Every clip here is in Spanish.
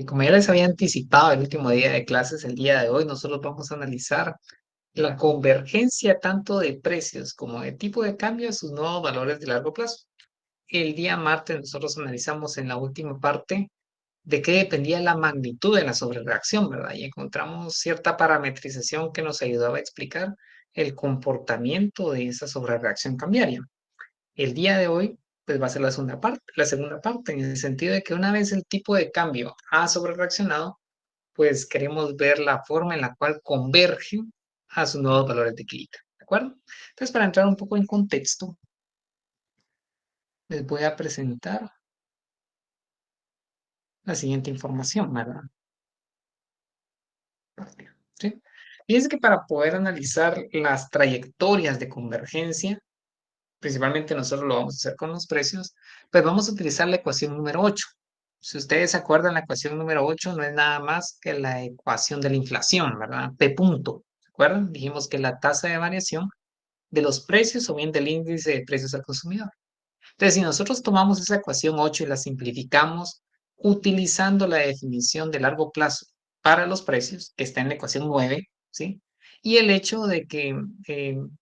Como ya les había anticipado el último día de clases, el día de hoy nosotros vamos a analizar la convergencia tanto de precios como de tipo de cambio a sus nuevos valores de largo plazo. El día martes nosotros analizamos en la última parte de qué dependía la magnitud de la sobrereacción, ¿verdad? Y encontramos cierta parametrización que nos ayudaba a explicar el comportamiento de esa sobrereacción cambiaria. El día de hoy, pues va a ser la segunda parte, en el sentido de que una vez el tipo de cambio ha sobrereaccionado, pues queremos ver la forma en la cual convergen a sus nuevos valores de equilibrio, ¿de acuerdo? Entonces, para entrar un poco en contexto, les voy a presentar la siguiente información, ¿verdad? ¿Sí? Y es que para poder analizar las trayectorias de convergencia, principalmente nosotros lo vamos a hacer con los precios, pues vamos a utilizar la ecuación número 8. Si ustedes se acuerdan, la ecuación número 8 no es nada más que la ecuación de la inflación, ¿verdad? P punto. ¿Se acuerdan? Dijimos que la tasa de variación de los precios o bien del índice de precios al consumidor. Entonces, si nosotros tomamos esa ecuación 8 y la simplificamos utilizando la definición de largo plazo para los precios, que está en la ecuación 9, ¿sí? Y el hecho de que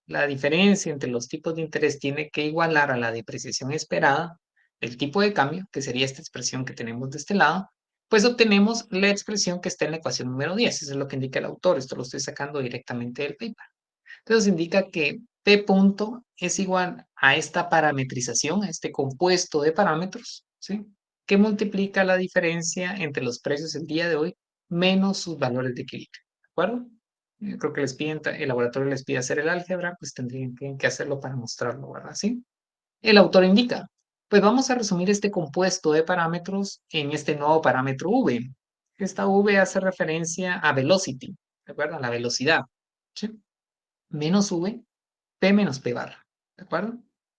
la diferencia entre los tipos de interés tiene que igualar a la depreciación esperada del tipo de cambio, que sería esta expresión que tenemos de este lado, pues obtenemos la expresión que está en la ecuación número 10. Eso es lo que indica el autor. Esto lo estoy sacando directamente del paper. Entonces indica que P punto es igual a esta parametrización, a este compuesto de parámetros, ¿sí? Que multiplica la diferencia entre los precios del día de hoy menos sus valores de equilibrio, ¿de acuerdo? Yo creo que les piden, el laboratorio les pide hacer el álgebra, pues tendrían que hacerlo para mostrarlo, ¿verdad? ¿Sí? El autor indica, pues vamos a resumir este compuesto de parámetros en este nuevo parámetro V. Esta V hace referencia a velocity, ¿de acuerdo? A la velocidad, ¿sí? Menos V, P menos P barra, ¿de acuerdo?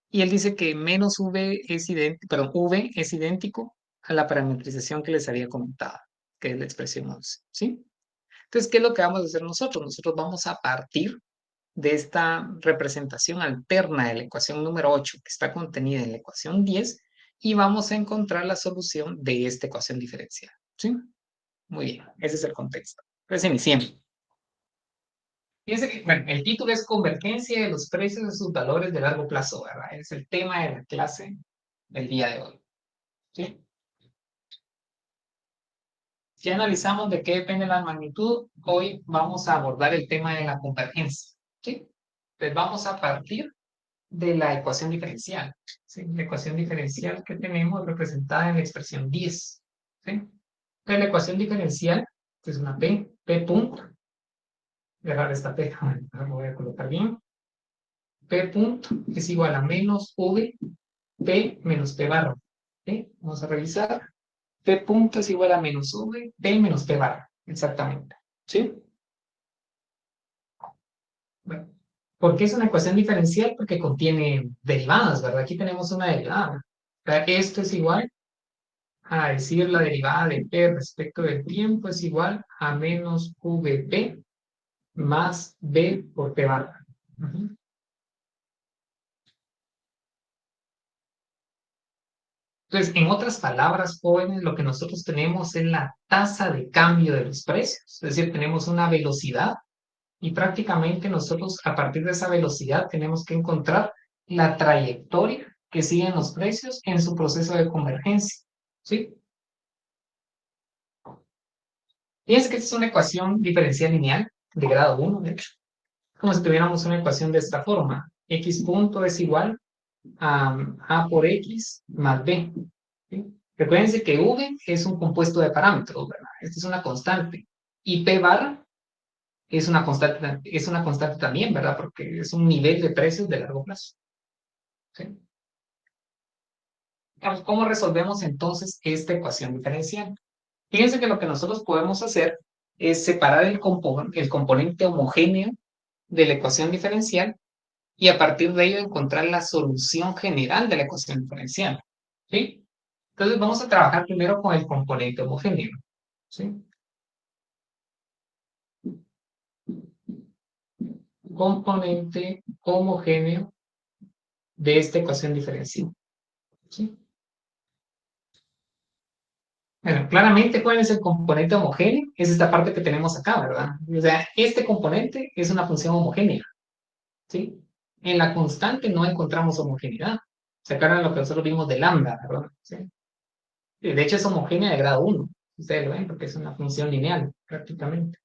Y él dice que menos V es idéntico, perdón, V es idéntico a la parametrización que les había comentado, que es la expresión 11, ¿sí? Entonces, ¿qué es lo que vamos a hacer nosotros? Nosotros vamos a partir de esta representación alterna de la ecuación número 8 que está contenida en la ecuación 10 y vamos a encontrar la solución de esta ecuación diferencial, ¿sí? Muy bien, ese es el contexto. Entonces, iniciemos. Fíjense que, bueno, el título es Convergencia de los precios de sus valores de largo plazo, ¿verdad? Es el tema de la clase del día de hoy, ¿sí? Ya analizamos de qué depende la magnitud, hoy vamos a abordar el tema de la convergencia, ¿sí? Entonces vamos a partir de la ecuación diferencial, ¿sí? La ecuación diferencial que tenemos representada en la expresión 10, ¿sí? Entonces la ecuación diferencial es una P punto, agarrar esta P, la voy a colocar bien, P punto es igual a menos V P menos P barra. ¿Sí? Vamos a revisar. P punto es igual a menos V, P menos P barra. Exactamente. ¿Sí? Bueno, ¿por qué es una ecuación diferencial? Porque contiene derivadas, ¿verdad? Aquí tenemos una derivada. O sea, esto es igual a decir la derivada de P respecto del tiempo es igual a menos VP más B por P barra. Uh-huh. Entonces, en otras palabras, jóvenes, lo que nosotros tenemos es la tasa de cambio de los precios. Es decir, tenemos una velocidad y prácticamente nosotros a partir de esa velocidad tenemos que encontrar la trayectoria que siguen los precios en su proceso de convergencia. ¿Sí? Fíjense que esta es una ecuación diferencial lineal de grado 1, de hecho. Como si tuviéramos una ecuación de esta forma. X punto es igual a por X más B. ¿Sí? Recuérdense que V es un compuesto de parámetros, ¿verdad? Esta es una constante. Y P barra es una constante también, ¿verdad? Porque es un nivel de precios de largo plazo. ¿Sí? ¿Cómo resolvemos entonces esta ecuación diferencial? Fíjense que lo que nosotros podemos hacer es separar el componente homogéneo de la ecuación diferencial y a partir de ello encontrar la solución general de la ecuación diferencial. ¿Sí? Entonces vamos a trabajar primero con el componente homogéneo. ¿Sí? Componente homogéneo de esta ecuación diferencial. ¿Sí? Bueno, claramente, ¿cuál es el componente homogéneo? Es esta parte que tenemos acá, ¿verdad? O sea, este componente es una función homogénea, ¿sí? En la constante no encontramos homogeneidad. ¿Se acuerdan lo que nosotros vimos de lambda, verdad? ¿Sí? De hecho, es homogénea de grado uno. Ustedes lo ven porque es una función lineal, prácticamente.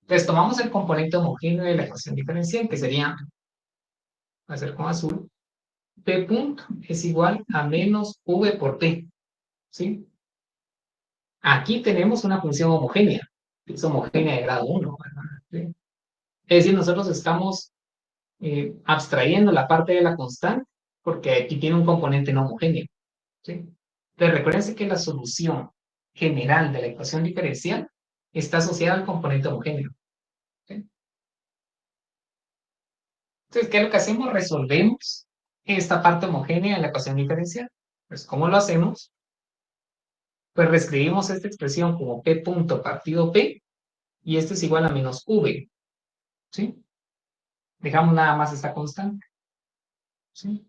Entonces, tomamos el componente homogéneo de la ecuación diferencial, que sería, va a ser con azul, P punto es igual a menos V por P, ¿sí? Aquí tenemos una función homogénea, que es homogénea de grado uno, ¿verdad? ¿Sí? Es decir, nosotros estamos abstrayendo la parte de la constante porque aquí tiene un componente no homogéneo, ¿sí? Pero recuérdense que la solución general de la ecuación diferencial está asociada al componente homogéneo, ¿sí? Entonces, ¿qué es lo que hacemos? Resolvemos esta parte homogénea de la ecuación diferencial. Pues, ¿cómo lo hacemos? Pues reescribimos esta expresión como P punto partido P y esto es igual a menos V, ¿sí? Dejamos nada más esta constante, ¿sí?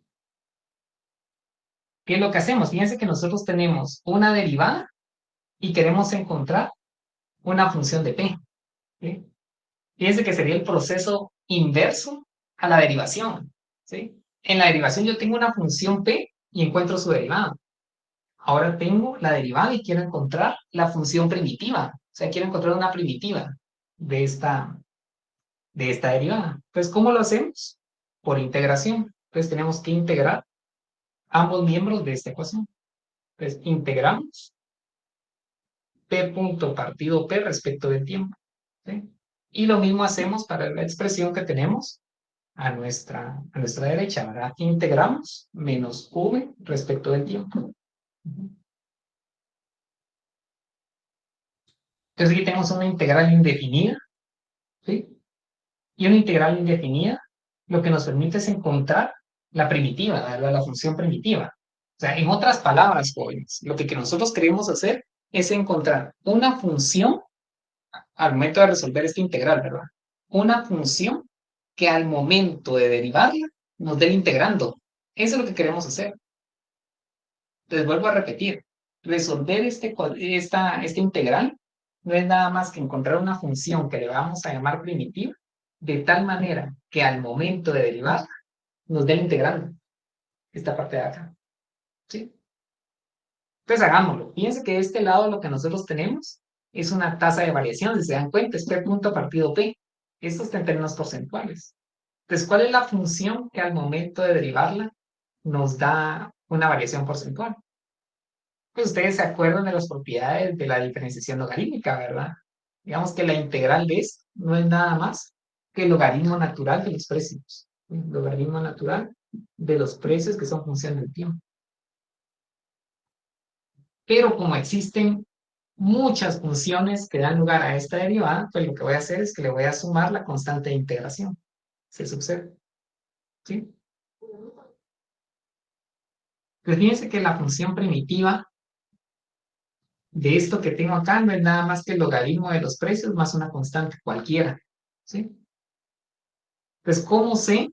¿Qué es lo que hacemos? Fíjense que nosotros tenemos una derivada y queremos encontrar una función de P, ¿sí? Fíjense que sería el proceso inverso a la derivación, ¿sí? En la derivación yo tengo una función P y encuentro su derivada. Ahora tengo la derivada y quiero encontrar la función primitiva. O sea, quiero encontrar una primitiva de esta derivada. Entonces, ¿cómo lo hacemos? Por integración. Entonces, tenemos que integrar ambos miembros de esta ecuación. Entonces, integramos P punto partido P respecto del tiempo, ¿sí? Y lo mismo hacemos para la expresión que tenemos a nuestra derecha, ¿verdad? Integramos menos V respecto del tiempo. Entonces, aquí tenemos una integral indefinida, ¿sí? Y una integral indefinida lo que nos permite es encontrar la primitiva, ¿verdad? La función primitiva. O sea, en otras palabras, jóvenes, lo que nosotros queremos hacer es encontrar una función al momento de resolver esta integral, ¿verdad? Una función que al momento de derivarla nos dé el integrando. Eso es lo que queremos hacer. Les vuelvo a repetir, resolver esta integral no es nada más que encontrar una función que le vamos a llamar primitiva, de tal manera que al momento de derivar nos dé el integrando, esta parte de acá. ¿Sí? Entonces hagámoslo. Fíjense que de este lado lo que nosotros tenemos es una tasa de variación, si se dan cuenta, es P punto partido P. Esto está en términos porcentuales. Entonces, ¿cuál es la función que al momento de derivarla nos da una variación porcentual? Pues ustedes se acuerdan de las propiedades de la diferenciación logarítmica, ¿verdad? Digamos que la integral de esto no es nada más que el logaritmo natural de los precios. El logaritmo natural de los precios que son función del tiempo. Pero como existen muchas funciones que dan lugar a esta derivada, pues lo que voy a hacer es que le voy a sumar la constante de integración. Se subserva. ¿Sí? Pues fíjense que la función primitiva de esto que tengo acá no es nada más que el logaritmo de los precios más una constante cualquiera. ¿Sí? Entonces, ¿cómo sé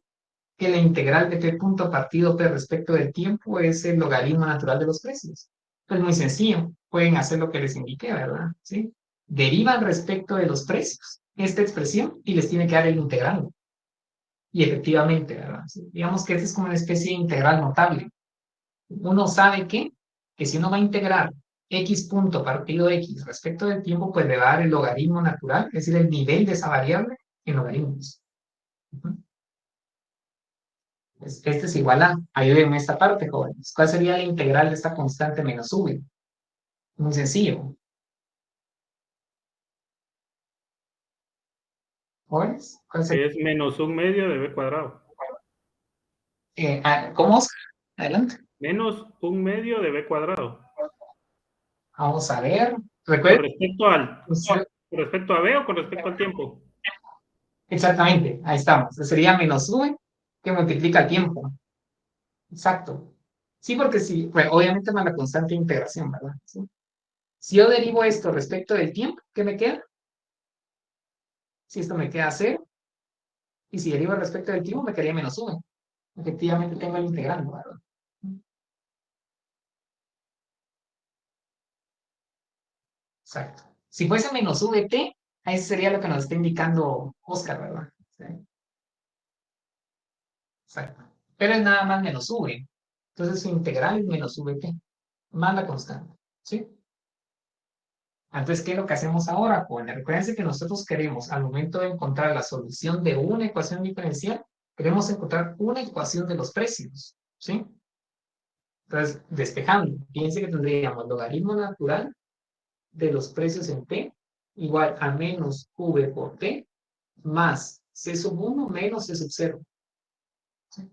que la integral de p punto partido p respecto del tiempo es el logaritmo natural de los precios? Pues muy sencillo, pueden hacer lo que les indiqué, ¿verdad? ¿Sí? Derivan respecto de los precios esta expresión y les tiene que dar el integral. Y efectivamente, ¿verdad? ¿Sí? Digamos que esta es como una especie de integral notable. Uno sabe que si uno va a integrar x punto partido x respecto del tiempo, pues le va a dar el logaritmo natural, es decir, el nivel de esa variable en logaritmos. Este es igual a, ayúdenme esta parte, jóvenes. ¿Cuál sería la integral de esta constante menos v? Muy sencillo. ¿Jóvenes? ¿Cuál sería? Es menos un medio de b cuadrado. ¿Cómo, Oscar? Adelante. Menos un medio de b cuadrado. Vamos a ver. Con Recuerden. respecto al, con respecto a b o con respecto al tiempo. Exactamente, ahí estamos. Sería menos v que multiplica el tiempo. Exacto. Sí, porque sí, bueno, obviamente más la constante de integración, ¿verdad? ¿Sí? Si yo derivo esto respecto del tiempo, ¿qué me queda? Si esto me queda cero, y si derivo respecto del tiempo, me quedaría menos 1. Efectivamente tengo el integrando, ¿verdad? Exacto. Si fuese menos VT, ahí sería lo que nos está indicando Oscar, ¿verdad? Sí, exacto. Pero es nada más menos V. Entonces su integral es menos VT, más la constante. ¿Sí? Entonces, ¿qué es lo que hacemos ahora? Pues recuerden que nosotros queremos, al momento de encontrar la solución de una ecuación diferencial, queremos encontrar una ecuación de los precios. ¿Sí? Entonces, despejando, fíjense que tendríamos logaritmo natural de los precios en P igual a menos V por T más C sub 1 menos C sub 0. ¿Sí?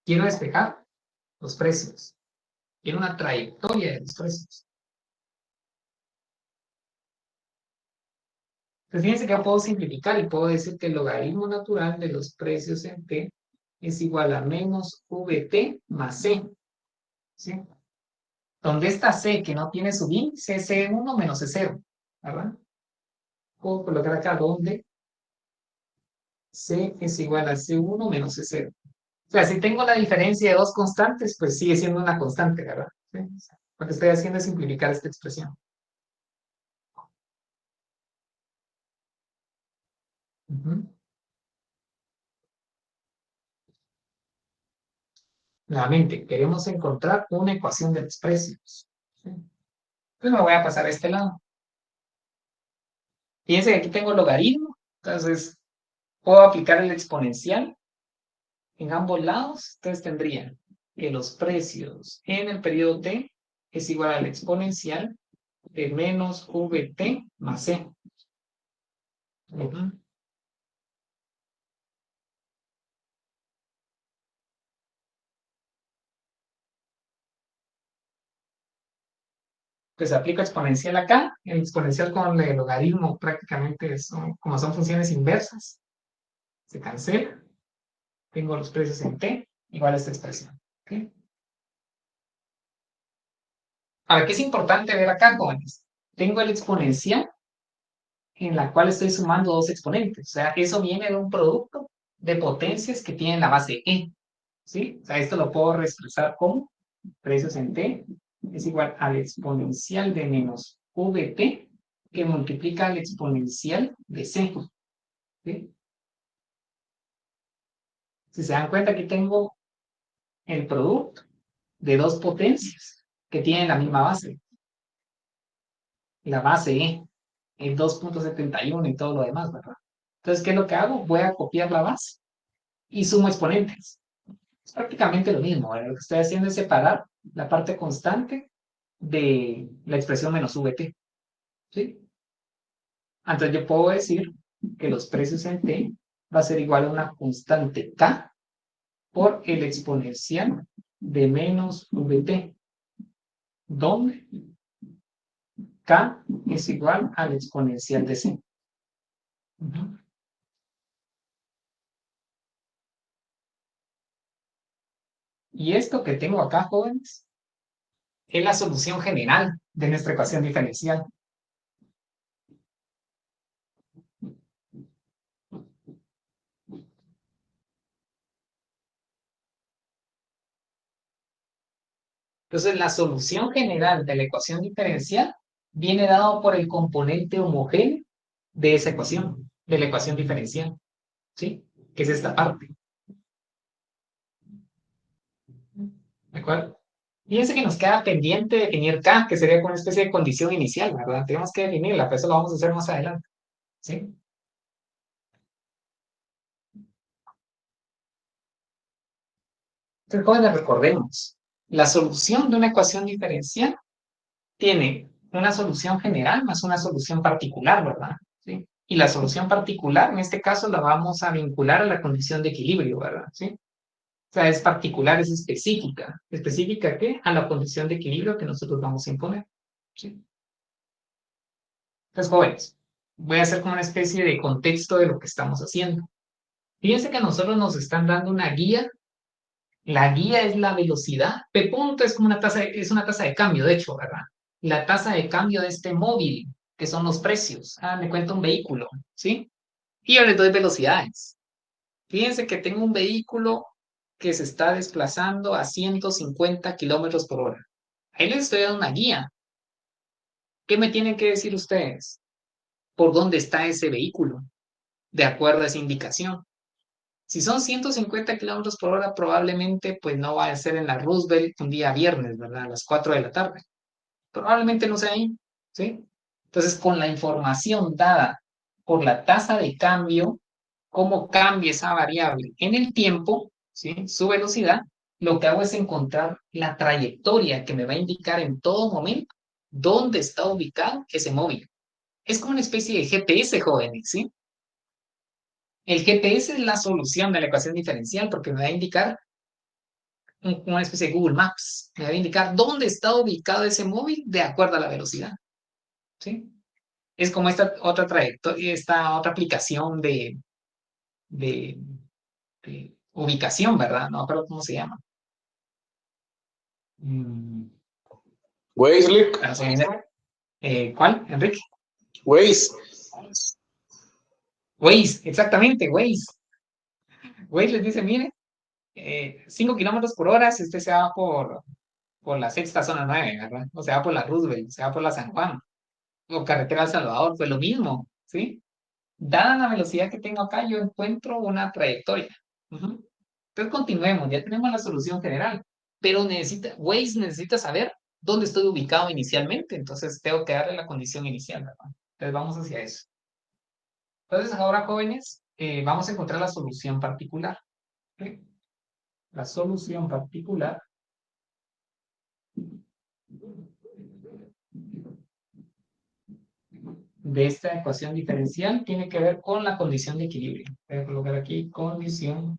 Quiero despejar los precios. Quiero una trayectoria de los precios. Entonces, fíjense que yo puedo simplificar y puedo decir que el logaritmo natural de los precios en T es igual a menos VT más C. ¿Sí? Donde esta C que no tiene su índice es C1 menos C0. ¿Verdad? Puedo colocar acá donde C es igual a C1 menos C0. O sea, si tengo la diferencia de dos constantes, pues sigue siendo una constante, ¿verdad? ¿Sí? Lo que estoy haciendo es simplificar esta expresión. Uh-huh. Nuevamente, queremos encontrar una ecuación de los precios. ¿Sí? Entonces me voy a pasar a este lado. Fíjense que aquí tengo logaritmo, entonces puedo aplicar el exponencial en ambos lados. Entonces tendrían que los precios en el periodo t es igual al exponencial de menos vt más c. Uh-huh. Pues aplico exponencial acá, el exponencial con el logaritmo prácticamente son, como son funciones inversas, se cancela, tengo los precios en t, igual a esta expresión. ¿Okay? Ahora, ¿qué es importante ver acá, jóvenes? Tengo el exponencial en la cual estoy sumando dos exponentes, o sea, eso viene de un producto de potencias que tienen la base e, ¿sí? O sea, esto lo puedo expresar como precios en t es igual al exponencial de menos vt que multiplica al exponencial de c. ¿Sí? Si se dan cuenta, aquí tengo el producto de dos potencias que tienen la misma base. La base E, el 2.71 y todo lo demás, ¿verdad? Entonces, ¿qué es lo que hago? Voy a copiar la base y sumo exponentes. Es prácticamente lo mismo. Lo que estoy haciendo es separar la parte constante de la expresión menos VT. ¿Sí? Entonces, yo puedo decir que los precios en T va a ser igual a una constante K por el exponencial de menos VT, donde K es igual al exponencial de C. Uh-huh. Y esto que tengo acá, jóvenes, es la solución general de nuestra ecuación diferencial. Entonces, la solución general de la ecuación diferencial viene dado por el componente homogéneo de esa ecuación, de la ecuación diferencial, ¿sí? Que es esta parte. ¿De acuerdo? Fíjense que nos queda pendiente definir K, que sería como una especie de condición inicial, ¿verdad? Tenemos que definirla, pero eso lo vamos a hacer más adelante, ¿sí? Entonces, jóvenes, recordemos, la solución de una ecuación diferencial tiene una solución general más una solución particular, ¿verdad? ¿Sí? Y la solución particular, en este caso, la vamos a vincular a la condición de equilibrio, ¿verdad? ¿Sí? O sea, es particular, es específica. ¿Específica qué? A la condición de equilibrio que nosotros vamos a imponer. ¿Sí? Entonces, jóvenes, voy a hacer como una especie de contexto de lo que estamos haciendo. Fíjense que a nosotros nos están dando una guía. La guía es la velocidad. P punto es como una tasa es una tasa de cambio, de hecho, ¿verdad? La tasa de cambio de este móvil, que son los precios. Me cuenta un vehículo, ¿sí? Y yo les doy velocidades. Fíjense que tengo un vehículo que se está desplazando a 150 kilómetros por hora. Ahí les estoy dando una guía. ¿Qué me tienen que decir ustedes? ¿Por dónde está ese vehículo? De acuerdo a esa indicación. Si son 150 kilómetros por hora, probablemente pues no va a ser en la Roosevelt un día viernes, ¿verdad? A las 4 de la tarde. Probablemente no sea ahí, ¿sí? Entonces, con la información dada por la tasa de cambio, cómo cambia esa variable en el tiempo, ¿sí? Su velocidad, lo que hago es encontrar la trayectoria que me va a indicar en todo momento dónde está ubicado ese móvil. Es como una especie de GPS, jóvenes, ¿sí? El GPS es la solución de la ecuación diferencial porque me va a indicar una especie de Google Maps, me va a indicar dónde está ubicado ese móvil de acuerdo a la velocidad, ¿sí? Es como esta otra trayectoria, esta otra aplicación de, de ubicación, ¿verdad? No me acuerdo cómo se llama. Mm, Waze, Lick. bueno, ¿cuál, Enrique? Waze. Waze, exactamente, Waze. Waze les dice, mire, 5 kilómetros por hora si usted se va por la sexta zona 9, ¿verdad? O se va por la Roosevelt, se va por la San Juan, o carretera El Salvador, pues lo mismo, ¿sí? Dada la velocidad que tengo acá, yo encuentro una trayectoria. Ujú. Entonces continuemos, ya tenemos la solución general, pero Waze necesita saber dónde estoy ubicado inicialmente, entonces tengo que darle la condición inicial, ¿verdad? Entonces vamos hacia eso. Entonces ahora, jóvenes, vamos a encontrar la solución particular. ¿Ok? La solución particular de esta ecuación diferencial tiene que ver con la condición de equilibrio. Voy a colocar aquí condición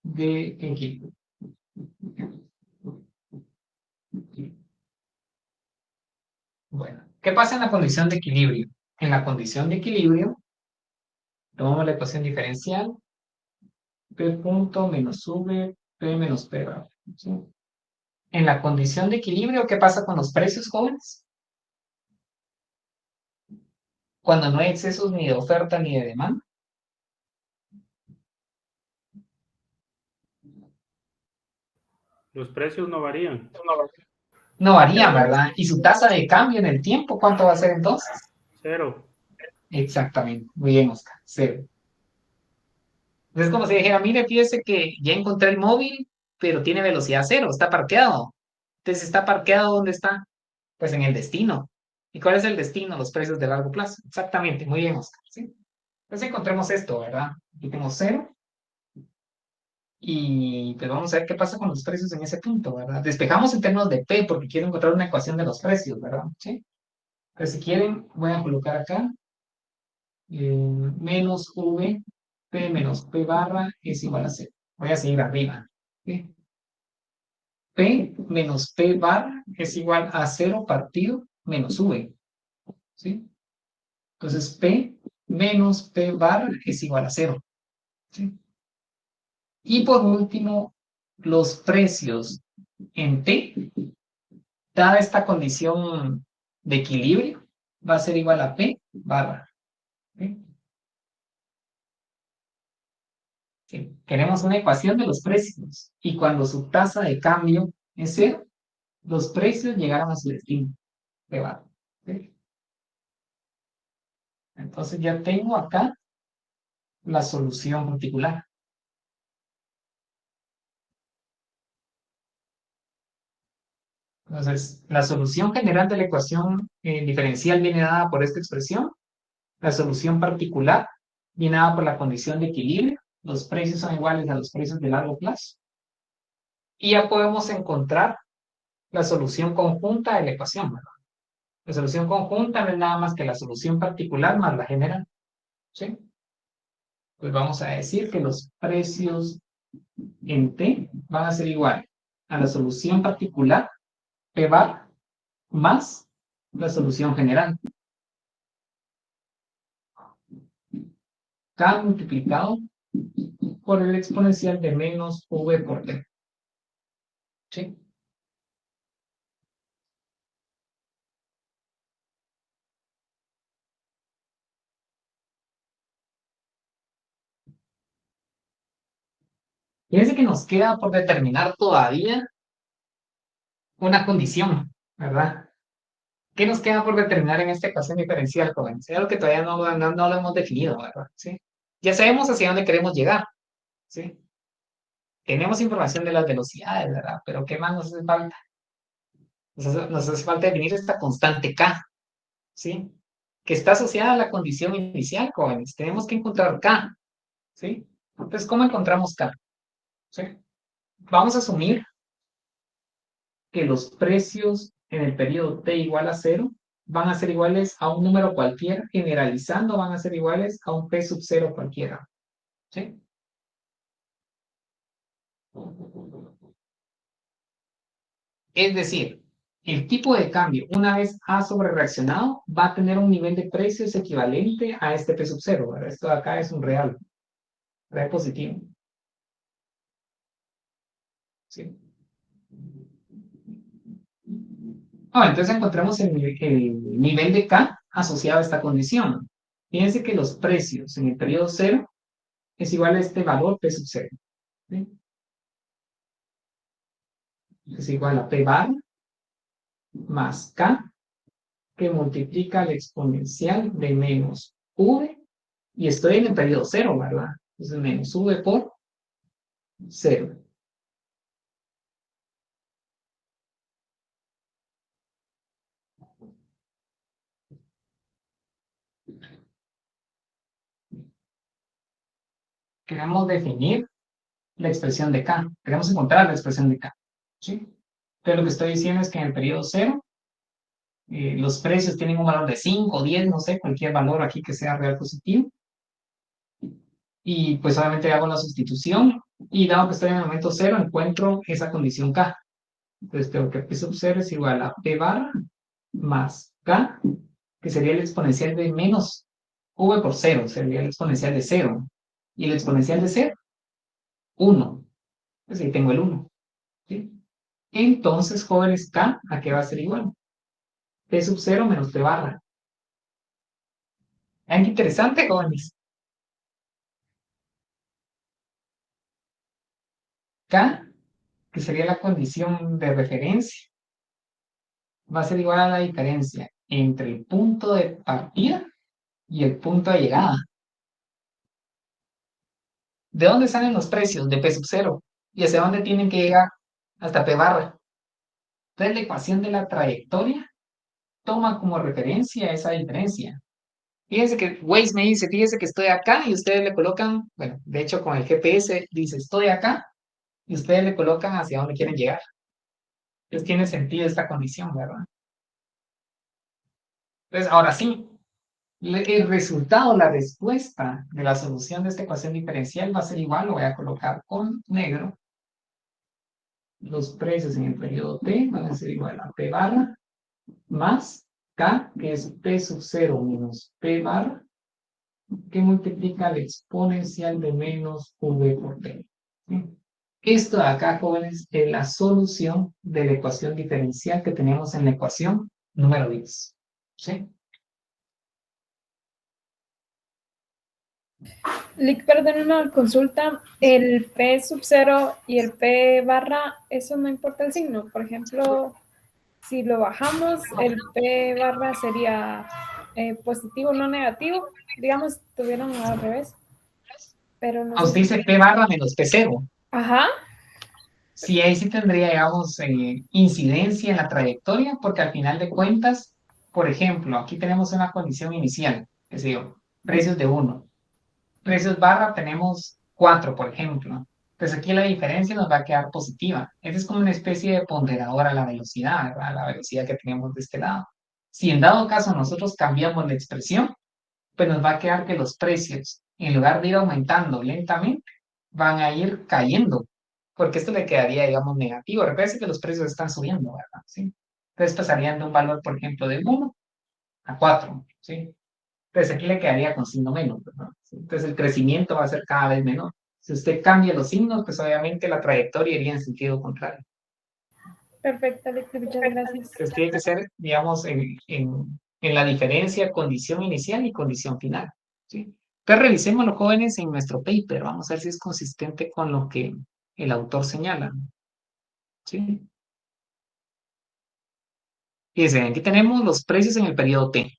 de equilibrio. Bueno, ¿qué pasa en la condición de equilibrio? En la condición de equilibrio, tomamos la ecuación diferencial, P punto menos V, P menos P bar, ¿sí? En la condición de equilibrio, ¿qué pasa con los precios, jóvenes? Cuando no hay excesos ni de oferta ni de demanda. Los precios no varían. No varían, ¿verdad? Y su tasa de cambio en el tiempo, ¿cuánto va a ser entonces? Cero. Exactamente, muy bien, Oscar, cero. Es como si dijera, mire, fíjese que ya encontré el móvil, pero tiene velocidad cero, está parqueado. Entonces, ¿está parqueado dónde está? Pues en el destino. ¿Y cuál es el destino? Los precios de largo plazo. Exactamente, muy bien, Oscar. ¿Sí? Entonces encontremos esto, ¿verdad? Aquí tengo cero y pues vamos a ver qué pasa con los precios en ese punto, ¿verdad? Despejamos en términos de P porque quiero encontrar una ecuación de los precios, ¿verdad? ¿Sí? Entonces, si quieren, voy a colocar acá menos V, P menos P barra es igual a cero. Voy a seguir arriba. ¿Sí? P menos P barra es igual a cero partido menos V. ¿Sí? Entonces, P menos P bar es igual a cero. ¿Sí? Y por último, los precios en T, dada esta condición de equilibrio, va a ser igual a P barra. ¿Sí? ¿Sí? Queremos una ecuación de los precios. Y cuando su tasa de cambio es cero, los precios llegaron a su destino. P barra. ¿Sí? Entonces ya tengo acá la solución particular. Entonces, la solución general de la ecuación diferencial viene dada por esta expresión. La solución particular viene dada por la condición de equilibrio. Los precios son iguales a los precios de largo plazo. Y ya podemos encontrar la solución conjunta de la ecuación, ¿verdad? La solución conjunta no es nada más que la solución particular más la general. ¿Sí? Pues vamos a decir que los precios en T van a ser iguales a la solución particular, P bar, más la solución general. K multiplicado por el exponencial de menos V por T. ¿Sí? Fíjense que nos queda por determinar todavía una condición, ¿verdad? ¿Qué nos queda por determinar en esta ecuación diferencial, jóvenes? Es algo que todavía no lo hemos definido, ¿verdad? ¿Sí? Ya sabemos hacia dónde queremos llegar, ¿sí? Tenemos información de las velocidades, ¿verdad? Pero ¿qué más nos hace falta? Nos hace falta definir esta constante K, ¿sí? Que está asociada a la condición inicial, jóvenes. Tenemos que encontrar K, ¿sí? Entonces, ¿cómo encontramos K? ¿Sí? Vamos a asumir que los precios en el periodo t igual a 0 van a ser iguales a un número cualquiera, generalizando van a ser iguales a un p sub 0 cualquiera. ¿Sí? Es decir, el tipo de cambio, una vez ha sobrereaccionado, va a tener un nivel de precios equivalente a este p sub 0. ¿Verdad? Esto de acá es un real positivo. ¿Sí? Entonces encontramos el nivel de K asociado a esta condición. Fíjense que los precios en el periodo 0 es igual a este valor P sub 0. ¿Sí? Es igual a P bar más K, que multiplica la exponencial de menos V, y estoy en el periodo 0, ¿verdad? Entonces menos V por 0. Queremos definir la expresión de K. Queremos encontrar la expresión de K. ¿Sí? Pero lo que estoy diciendo es que en el periodo 0, los precios tienen un valor de 5, 10, no sé, cualquier valor aquí que sea real positivo. Y pues obviamente hago la sustitución. Y dado que estoy en el momento 0, encuentro esa condición K. Entonces tengo que P sub 0 es igual a P barra más K, que sería el exponencial de menos V por 0, sería el exponencial de 0. Y el exponencial de 0, 1. Pues ahí tengo el 1. ¿Sí? Entonces, jóvenes, K, ¿a qué va a ser igual? P sub 0 menos P barra. ¿Ven qué interesante, jóvenes? K, que sería la condición de referencia, va a ser igual a la diferencia entre el punto de partida y el punto de llegada. ¿De dónde salen los precios? De P sub 0. ¿Y hacia dónde tienen que llegar? Hasta P barra. Entonces, la ecuación de la trayectoria toma como referencia esa diferencia. Fíjense que Waze me dice, fíjense que estoy acá, y ustedes le colocan, bueno, de hecho con el GPS dice estoy acá, y ustedes le colocan hacia dónde quieren llegar. Entonces tiene sentido esta condición, ¿verdad? Entonces, ahora sí, el resultado, la respuesta de la solución de esta ecuación diferencial va a ser igual, lo voy a colocar con negro. Los precios en el periodo t van a ser igual a p barra más k, que es p sub 0 menos p barra, que multiplica la exponencial de menos v por t. ¿Sí? Esto de acá, jóvenes, es la solución de la ecuación diferencial que tenemos en la ecuación número 10. ¿Sí? Lick, perdón, una consulta. El P sub 0 y el P barra, eso no importa el signo. Por ejemplo, si lo bajamos, el P barra sería positivo, no negativo. Digamos, tuvieron al revés. Pero no Nos sé dice si... p barra menos p0. Ajá. Sí, ahí sí tendría, digamos, incidencia en la trayectoria, porque al final de cuentas, por ejemplo, aquí tenemos una condición inicial, es decir, precios de 1. Precios barra tenemos 4, por ejemplo. Pues aquí la diferencia nos va a quedar positiva. Esa es como una especie de ponderador a la velocidad, ¿verdad? La velocidad que tenemos de este lado. Si en dado caso nosotros cambiamos la expresión, pues nos va a quedar que los precios, en lugar de ir aumentando lentamente, van a ir cayendo, porque esto le quedaría, digamos, negativo. Recuerden que los precios están subiendo, ¿verdad? ¿Sí? Entonces pasarían de un valor, por ejemplo, de 1 a 4, ¿sí? Entonces aquí le quedaría con signo menos, ¿verdad? ¿Sí? Entonces el crecimiento va a ser cada vez menor. Si usted cambia los signos, pues obviamente la trayectoria iría en sentido contrario. Perfecto, Lick, muchas gracias. Entonces tiene que ser, digamos, en la diferencia condición inicial y condición final, ¿sí? Entonces revisemos los jóvenes en nuestro paper. Vamos a ver si es consistente con lo que el autor señala, ¿sí? Fíjense, aquí tenemos los precios en el periodo T.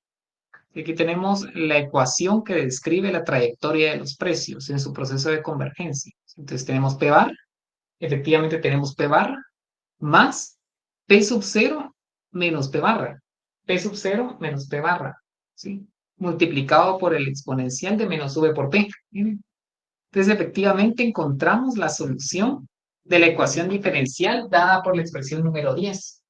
Aquí tenemos la ecuación que describe la trayectoria de los precios en su proceso de convergencia. Entonces tenemos P bar, efectivamente tenemos P barra, más P sub 0 menos P barra. P sub 0 menos P barra, ¿sí? Multiplicado por el exponencial de menos V por P. Entonces, efectivamente, encontramos la solución de la ecuación diferencial dada por la expresión número 10.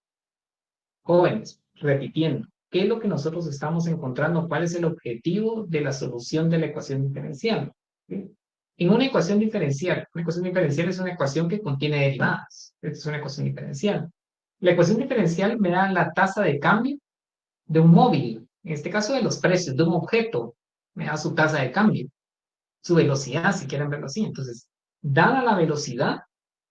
Jóvenes, repitiendo, ¿qué es lo que nosotros estamos encontrando? ¿Cuál es el objetivo de la solución de la ecuación diferencial? ¿Sí? En una ecuación diferencial es una ecuación que contiene derivadas. Esta es una ecuación diferencial. La ecuación diferencial me da la tasa de cambio de un móvil, en este caso de los precios, de un objeto, me da su tasa de cambio, su velocidad, si quieren verlo así. Entonces, dada la velocidad,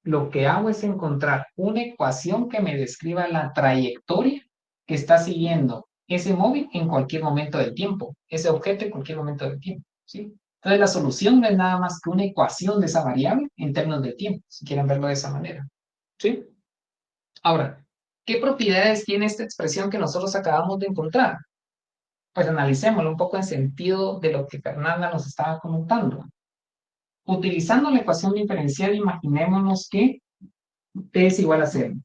lo que hago es encontrar una ecuación que me describa la trayectoria que está siguiendo ese móvil en cualquier momento del tiempo, ese objeto en cualquier momento del tiempo, ¿sí? Entonces, la solución no es nada más que una ecuación de esa variable en términos de tiempo, si quieren verlo de esa manera, ¿sí? Ahora, ¿qué propiedades tiene esta expresión que nosotros acabamos de encontrar? Pues analicémoslo un poco en sentido de lo que Fernanda nos estaba comentando. Utilizando la ecuación diferencial, imaginémonos que t es igual a 0.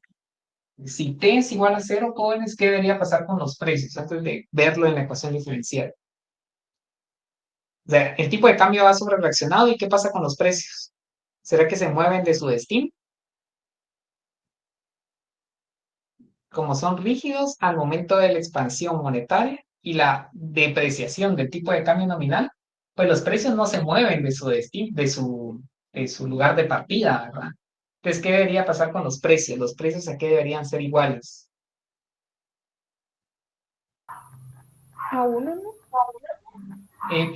Si t es igual a 0, jóvenes, ¿qué debería pasar con los precios antes de verlo en la ecuación diferencial? O sea, el tipo de cambio va sobre-reaccionado, ¿y qué pasa con los precios? ¿Será que se mueven de su destino? Como son rígidos al momento de la expansión monetaria y la depreciación del tipo de cambio nominal, pues los precios no se mueven de su destino, de su lugar de partida, ¿verdad? Entonces, ¿qué debería pasar con los precios? Los precios aquí deberían ser iguales. A uno, ¿no?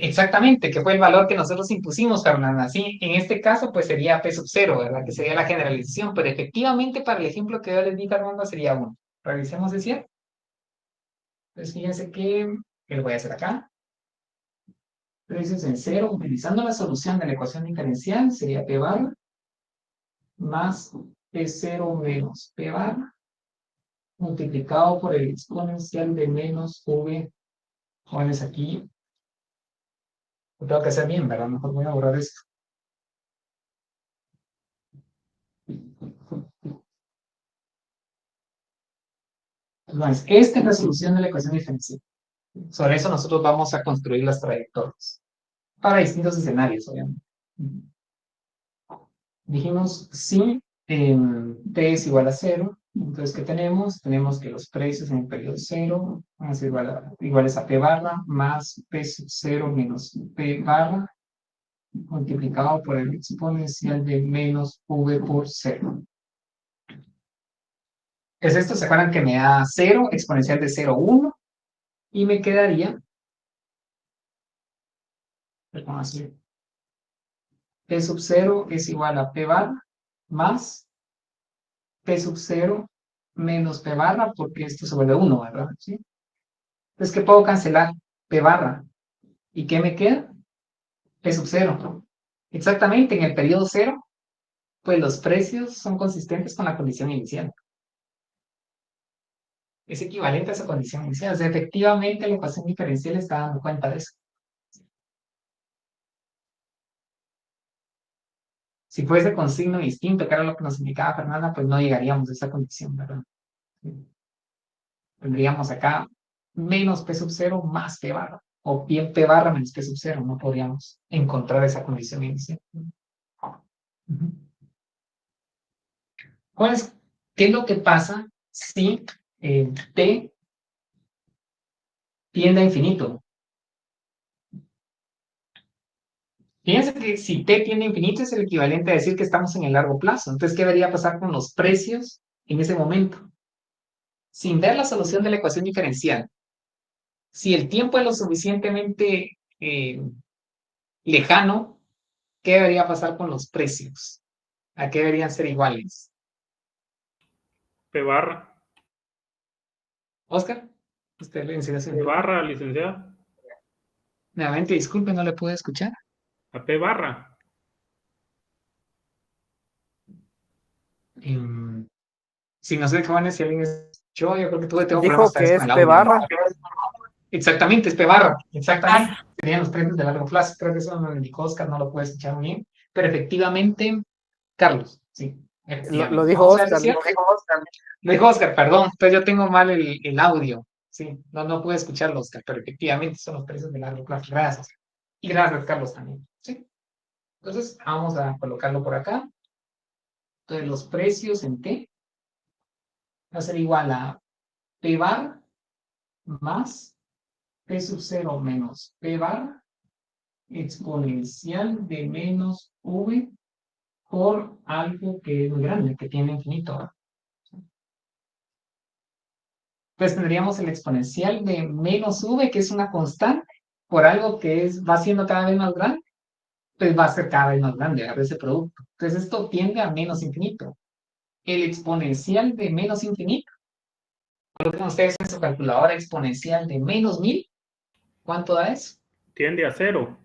Exactamente, que fue el valor que nosotros impusimos, Fernanda. Sí, en este caso, pues sería P sub 0, ¿verdad? Que sería la generalización, pero efectivamente para el ejemplo que yo les di, Fernanda, sería 1. Revisemos si es cierto. Entonces, fíjense que lo voy a hacer acá. Precios en 0, utilizando la solución de la ecuación diferencial, sería P barra más P0 menos P barra multiplicado por el exponencial de menos V. Jóvenes, aquí lo tengo que hacer bien, ¿verdad? Mejor voy a borrar esto. Entonces, esta es la solución de la ecuación diferencial. Sobre eso nosotros vamos a construir las trayectorias para distintos escenarios, obviamente. Dijimos si t es igual a 0, entonces ¿qué tenemos? Tenemos que los precios en el periodo 0 van a ser iguales a p barra más p sub 0 menos p barra multiplicado por el exponencial de menos v por 0. Es esto, ¿se acuerdan que me da 0, exponencial de 0, 1? Y me quedaría, perdón, así, p sub 0 es igual a p barra más p sub 0 menos p barra, porque esto se vuelve 1, ¿verdad? ¿Sí? Entonces, ¿qué puedo cancelar? P barra. ¿Y qué me queda? P sub 0. Exactamente, en el periodo 0, pues los precios son consistentes con la condición inicial. Es equivalente a esa condición inicial. O sea, efectivamente la ecuación diferencial está dando cuenta de eso. Si fuese con signo distinto, que era lo que nos indicaba Fernanda, pues no llegaríamos a esa condición, ¿verdad? Tendríamos acá menos P sub 0 más P barra. O bien P barra menos P sub 0. No podríamos encontrar esa condición inicial. ¿Qué es lo que pasa si t tiende a infinito? Fíjense que si t tiende a infinito es el equivalente a decir que estamos en el largo plazo. Entonces, ¿qué debería pasar con los precios en ese momento? Sin ver la solución de la ecuación diferencial, si el tiempo es lo suficientemente lejano, ¿qué debería pasar con los precios? ¿A qué deberían ser iguales? P barra. Oscar, usted le enseñó. P barra, licenciado. Nuevamente, disculpe, no le pude escuchar. A P barra. Si no sé, jóvenes, si alguien Yo creo que tengo Dijo problemas esta vez que con es el P audio. barra. Exactamente, es P barra. Exactamente. Serían los precios de largo plazo. Creo que eso me lo indicó Oscar, no lo puedo escuchar muy bien. Pero efectivamente, Carlos, sí. Lo Efectivamente. dijo Vamos a ver si Oscar. es cierto. Lo dijo Oscar, perdón. Entonces yo tengo mal el audio. Sí, no puedo escucharlo, Oscar, pero efectivamente son los precios de largo plazo. Gracias. Y gracias, Carlos, también. Sí. Entonces, vamos a colocarlo por acá. Entonces, los precios en T va a ser igual a P bar más P sub 0 menos P bar exponencial de menos V por algo que es muy grande, que tiene infinito, ¿verdad? Entonces tendríamos el exponencial de menos V, que es una constante, por algo que va siendo cada vez más grande, pues va a ser cada vez más grande, ¿verdad? Ese producto. Entonces esto tiende a menos infinito. El exponencial de menos infinito, coloquen ustedes en su calculadora exponencial de menos 1000, ¿cuánto da eso? Tiende a 0.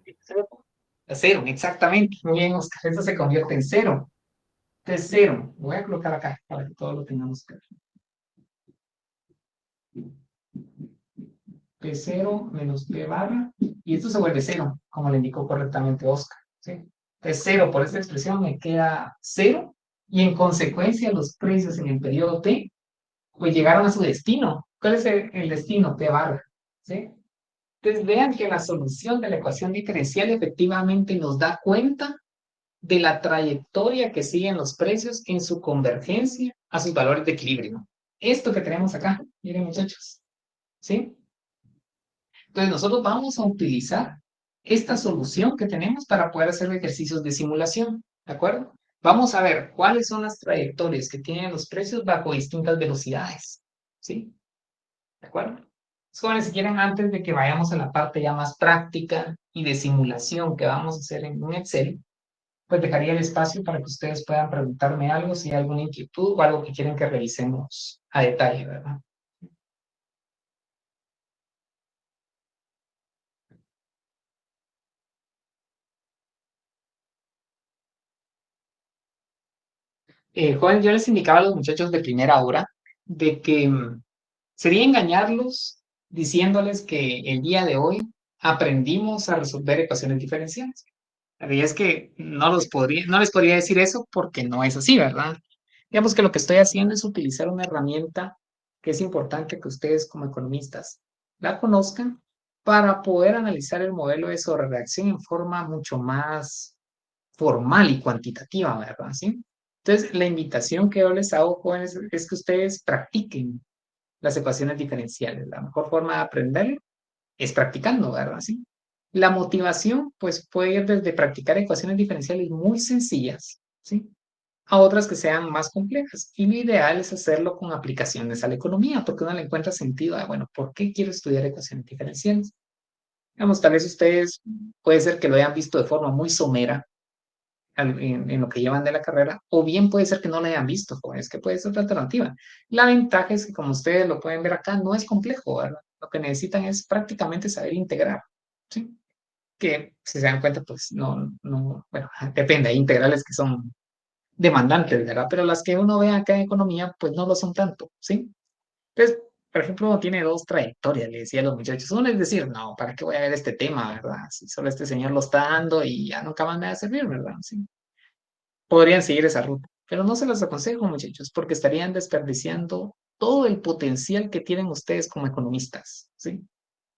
A 0, exactamente. Muy bien, Oscar. Eso se convierte en 0. Entonces, 0. Voy a colocar acá para que todos lo tengamos claro. P0 menos P barra. Y esto se vuelve 0, como le indicó correctamente Oscar. ¿Sí? Entonces, 0 por esta expresión me queda 0. Y en consecuencia, los precios en el periodo T, pues llegaron a su destino. ¿Cuál es el destino? P barra. ¿Sí? Entonces, vean que la solución de la ecuación diferencial efectivamente nos da cuenta de la trayectoria que siguen los precios en su convergencia a sus valores de equilibrio. Esto que tenemos acá, miren muchachos, ¿sí? Entonces nosotros vamos a utilizar esta solución que tenemos para poder hacer ejercicios de simulación, ¿de acuerdo? Vamos a ver cuáles son las trayectorias que tienen los precios bajo distintas velocidades, ¿sí? ¿De acuerdo? Jóvenes, si quieren, antes de que vayamos a la parte ya más práctica y de simulación que vamos a hacer en un Excel, pues dejaría el espacio para que ustedes puedan preguntarme algo, si hay alguna inquietud o algo que quieren que revisemos a detalle, ¿verdad? Joven, yo les indicaba a los muchachos de primera hora de que sería engañarlos diciéndoles que el día de hoy aprendimos a resolver ecuaciones diferenciales. La realidad es que no les podría decir eso porque no es así, ¿verdad? Digamos que lo que estoy haciendo es utilizar una herramienta que es importante que ustedes como economistas la conozcan para poder analizar el modelo de sobrereacción en forma mucho más formal y cuantitativa, ¿verdad? ¿Sí? Entonces, la invitación que yo les hago, jóvenes, es que ustedes practiquen las ecuaciones diferenciales. La mejor forma de aprender es practicando, ¿verdad? ¿Sí? La motivación, pues, puede ir desde practicar ecuaciones diferenciales muy sencillas, ¿sí? A otras que sean más complejas. Y lo ideal es hacerlo con aplicaciones a la economía, porque uno le encuentra sentido a, bueno, ¿por qué quiero estudiar ecuaciones diferenciales? Digamos, tal vez ustedes puede ser que lo hayan visto de forma muy somera en lo que llevan de la carrera, o bien puede ser que no lo hayan visto, es que puede ser otra alternativa. La ventaja es que, como ustedes lo pueden ver acá, no es complejo, ¿verdad? Lo que necesitan es prácticamente saber integrar, ¿sí? Que, si se dan cuenta, pues bueno, depende, hay integrales que son demandantes, ¿verdad? Pero las que uno ve acá en economía, pues no lo son tanto, ¿sí? Entonces, por ejemplo, uno tiene dos trayectorias, le decía a los muchachos. Uno es decir, no, ¿para qué voy a ver este tema, verdad? Si solo este señor lo está dando y ya nunca más me va a servir, ¿verdad? Sí. Podrían seguir esa ruta, pero no se los aconsejo, muchachos, porque estarían desperdiciando todo el potencial que tienen ustedes como economistas, ¿sí?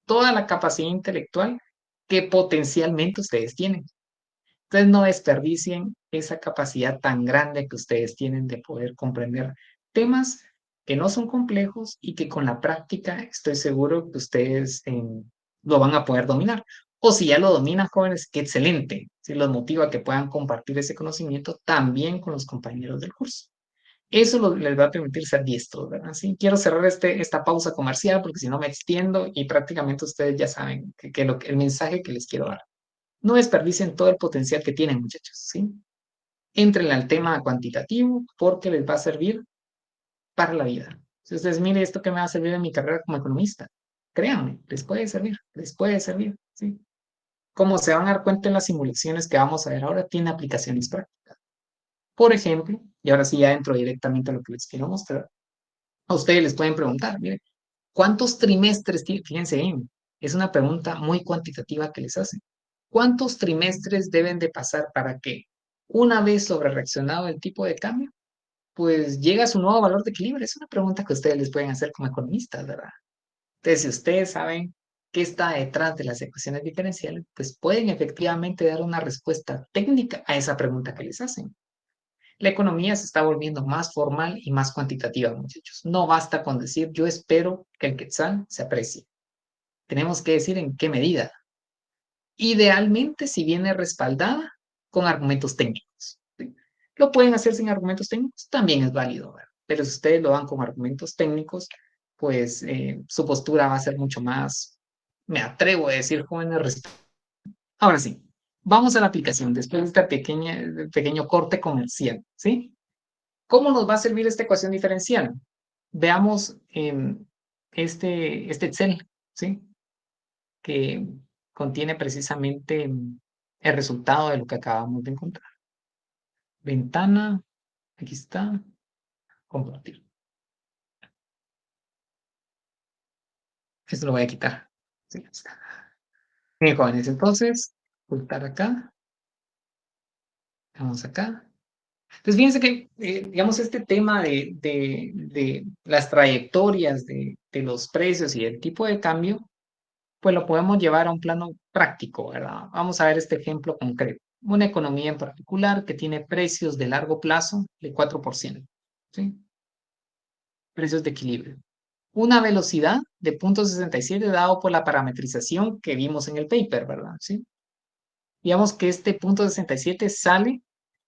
Toda la capacidad intelectual que potencialmente ustedes tienen. Entonces no desperdicien esa capacidad tan grande que ustedes tienen de poder comprender temas que no son complejos y que con la práctica estoy seguro que ustedes lo van a poder dominar. O si ya lo dominan, jóvenes, qué excelente. Si los motiva a que puedan compartir ese conocimiento también con los compañeros del curso. Eso les va a permitir ser diestros, ¿verdad? Sí, quiero cerrar esta pausa comercial porque si no me extiendo y prácticamente ustedes ya saben el mensaje que les quiero dar. No desperdicien todo el potencial que tienen, muchachos, ¿sí? Entren al tema cuantitativo porque les va a servir para la vida. Si ustedes miren esto que me va a servir en mi carrera como economista, créanme, les puede servir, ¿sí? Como se van a dar cuenta en las simulaciones que vamos a ver ahora, tiene aplicaciones prácticas. Por ejemplo, y ahora sí ya entro directamente a lo que les quiero mostrar, A ustedes les pueden preguntar, miren, ¿cuántos trimestres tiene? Fíjense bien, es una pregunta muy cuantitativa que les hacen. ¿Cuántos trimestres deben de pasar para que, una vez sobre reaccionado el tipo de cambio, pues llega a su nuevo valor de equilibrio? Es una pregunta que ustedes les pueden hacer como economistas, ¿verdad? Entonces, si ustedes saben qué está detrás de las ecuaciones diferenciales, pues pueden efectivamente dar una respuesta técnica a esa pregunta que les hacen. La economía se está volviendo más formal y más cuantitativa, muchachos. No basta con decir, yo espero que el quetzal se aprecie. Tenemos que decir en qué medida. Idealmente, si viene respaldada con argumentos técnicos. ¿Sí? Lo pueden hacer sin argumentos técnicos, también es válido, ¿verdad? Pero si ustedes lo dan con argumentos técnicos, pues su postura va a ser mucho más, me atrevo a decir, jóvenes. Ahora sí, vamos a la aplicación después de este pequeño corte comercial, ¿sí? ¿Cómo nos va a servir esta ecuación diferencial? Veamos este Excel, ¿sí? Que contiene precisamente el resultado de lo que acabamos de encontrar. Ventana, aquí está, compartir. Esto lo voy a quitar. Sí, ya está. Bien, jóvenes, entonces, ocultar acá. Vamos acá. Entonces, fíjense que, digamos, este tema de las trayectorias de los precios y el tipo de cambio, pues lo podemos llevar a un plano práctico, ¿verdad? Vamos a ver este ejemplo concreto. Una economía en particular que tiene precios de largo plazo de 4%, ¿sí? Precios de equilibrio. Una velocidad de 0.67 dado por la parametrización que vimos en el paper, ¿verdad? ¿Sí? Digamos que este 0.67 sale